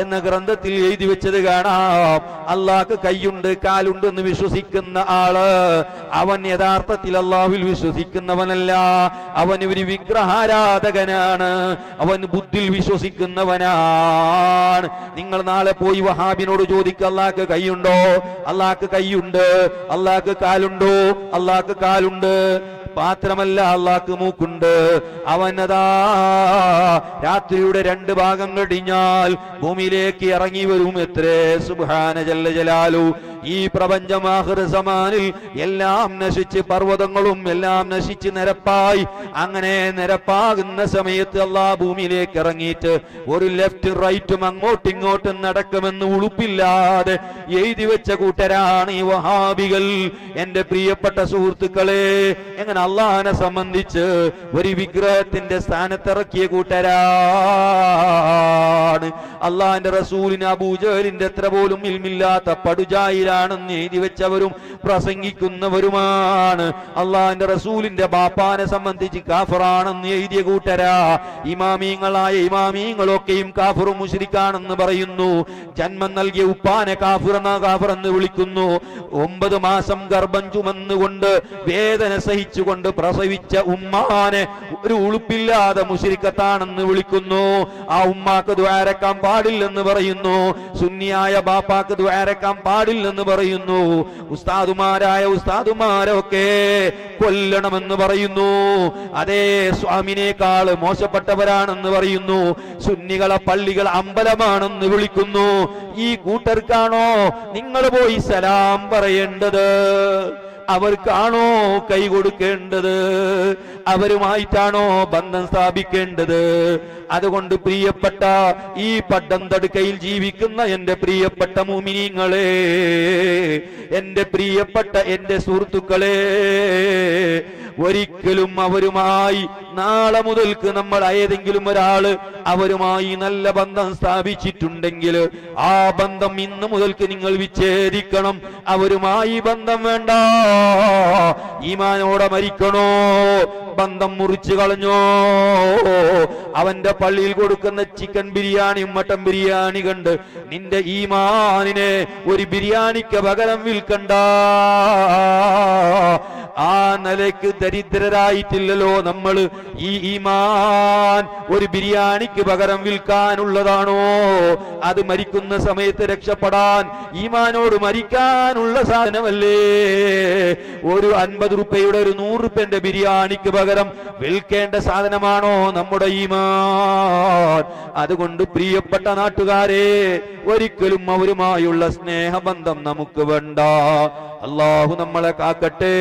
എന്ന ഗ്രന്ഥത്തിൽ എഴുതി വെച്ചത് കാണാം. അള്ളാഹ്ക്ക് കൈയുണ്ട്, കാലുണ്ട് എന്ന് വിശ്വസിക്കുന്ന ആള് അവൻ യഥാർത്ഥത്തിൽ അള്ളാഹുവിൽ വിശ്വസിക്കുന്നവനല്ല, അവൻ ഒരു വിഗ്രഹാരാധകനാണ്, അവൻ ബുദ്ധിയിൽ വിശ്വസിക്കുന്നവനാണ്. നിങ്ങൾ നാളെ പോയി വഹാബിനോട് ചോദിക്കുക, അള്ളാഹ്ക്ക് കൈയുണ്ടോ? അള്ളാഹ്ക്ക് കൈയുണ്ട്. അള്ളാഹ്ക്ക് കാലുണ്ടോ? അള്ളാഹ്ക്ക് കാലുണ്ട്. മാത്രമല്ല അള്ളാഹ്ക്ക് മൂക്കുണ്ട്. അവനതാ രാത്രിയുടെ 2 ഭാഗം കഴിഞ്ഞാൽ ഭൂമിയിലേക്ക് ഇറങ്ങി വരും. എത്രേ സുബ്ഹാന ജല്ല ജലാലു. ഈ പ്രപഞ്ചം ആഖിർ സമാനിൽ എല്ലാം നശിച്ച്, പർവ്വതങ്ങളും എല്ലാം നശിച്ച് നിരപ്പായി. അങ്ങനെ നിരപ്പാകുന്ന സമയത്ത് അള്ളാഹ് ഭൂമിയിലേക്ക് ഇറങ്ങിയിട്ട് ഒരു ലെഫ്റ്റ് റൈറ്റും അങ്ങോട്ടും ഇങ്ങോട്ടും നടക്കുമെന്ന് ഉളുപ്പില്ലാതെ എഴുതി വെച്ച കൂട്ടരാണ് ഈ വഹാബികൾ. എന്റെ പ്രിയപ്പെട്ട സുഹൃത്തുക്കളെ, എങ്ങനെ അള്ളാഹിനെ സംബന്ധിച്ച് ഒരു വിഗ്രഹത്തിന്റെ സ്ഥാനത്തിറക്കിയ കൂട്ടരാണ്. അള്ളാഹിന്റെ റസൂലിന് അബൂജഹലിന്റെ എത്ര പോലും ഇൽമില്ലാത്ത പടുജാഹിലാണെന്ന് എഴുതി വെച്ചവരും പ്രസംഗിക്കുന്നവരുമാണ്. അള്ളാഹിന്റെ റസൂലിന്റെ ബാപ്പാനെ സംബന്ധിച്ച് കാഫറാണെന്ന് എഴുതിയ കൂട്ടരാ. ഇമാമീങ്ങളായ ഇമാമീങ്ങളൊക്കെയും കാഫറും മുശ്രിക്കാണെന്ന് പറയുന്നു. ജന്മം നൽകിയ ഉപ്പാനെ കാഫിറെന്ന് വിളിക്കുന്നു. 9 മാസം ഗർഭം ചുമന്നുകൊണ്ട് വേദന സഹിച്ചുകൊണ്ട് പ്രസവിച്ച ഉമ്മാനെ ഒരു ഉളുപ്പില്ലാതെ മുശ്രിക്കത്താണെന്ന് വിളിക്കുന്നു. ആ ഉമ്മാക്ക് ദ്വാരക്കാൻ പാടില്ലെന്ന് പറയുന്നു. സുന്നിയായ ബാപ്പാക്ക് ദ്വാരക്കാൻ പാടില്ലെന്ന് പറയുന്നു. ഉസ്താദുമാരായ ഉസ്താദുമാരൊക്കെ കൊല്ലണമെന്ന് പറയുന്നു. അതേ സ്വാമിനേക്കാൾ മോശപ്പെട്ടവരാണെന്ന് പറയുന്നു. സുന്നികളെ പള്ളികൾ അമ്പലമാണെന്ന് വിളിക്കുന്നു. ഈ കൂട്ടർക്കാണോ നിങ്ങൾ പോയി സലാം പറയേണ്ടത്? അവർക്കാണോ കൈ കൊടുക്കേണ്ടത്? അവരുമായിട്ടാണോ ബന്ധം സ്ഥാപിക്കേണ്ടത്? അതുകൊണ്ട് പ്രിയപ്പെട്ട ഈ പട്ടംതടുക്കയിൽ ജീവിക്കുന്ന എന്റെ പ്രിയപ്പെട്ട മുഅ്മിനീങ്ങളെ, എന്റെ പ്രിയപ്പെട്ട എന്റെ സുഹൃത്തുക്കളെ, ഒരിക്കലും അവരുമായി നാളെ മുതൽക്ക് നമ്മൾ ഏതെങ്കിലും ഒരാള് അവരുമായി നല്ല ബന്ധം സ്ഥാപിച്ചിട്ടുണ്ടെങ്കിൽ ആ ബന്ധം ഇന്ന് മുതൽക്ക് നിങ്ങൾ വിച്ഛേദിക്കണം. അവരുമായി ബന്ധം വേണ്ട. ഈമാനോടെ മരിക്കണോ? ബന്ധം മുറിച്ചു കളഞ്ഞോ? അവന്റെ പള്ളിയിൽ കൊടുക്കുന്ന ചിക്കൻ ബിരിയാണിയും മട്ടൻ ബിരിയാണി കണ്ട് നിന്റെ ഈമാനിനെ ഒരു ബിരിയാണിക്ക് പകരം വിൽക്കണ്ട. ആ നിലയ്ക്ക് ദരിദ്രരായിട്ടില്ലല്ലോ നമ്മൾ. ഈ ഈമാൻ ഒരു ബിരിയാണിക്ക് പകരം വിൽക്കാനുള്ളതാണോ? അത് മരിക്കുന്ന സമയത്ത് രക്ഷപ്പെടാൻ ഈമാനോട് മരിക്കാനുള്ള സാധനമല്ലേ? ഒരു 50 രൂപയുടെ ഒരു 100 രൂപന്റെ ബിരിയാണിക്ക് പകരം വിൽക്കേണ്ട സാധനമാണോ നമ്മുടെ ഈമാൻ? അതുകൊണ്ട് പ്രിയപ്പെട്ട നാട്ടുകാരെ, ഒരിക്കലും അവരുമായുള്ള സ്നേഹബന്ധം നമുക്ക് വേണ്ട. അല്ലാഹു നമ്മളെ കാക്കട്ടെ.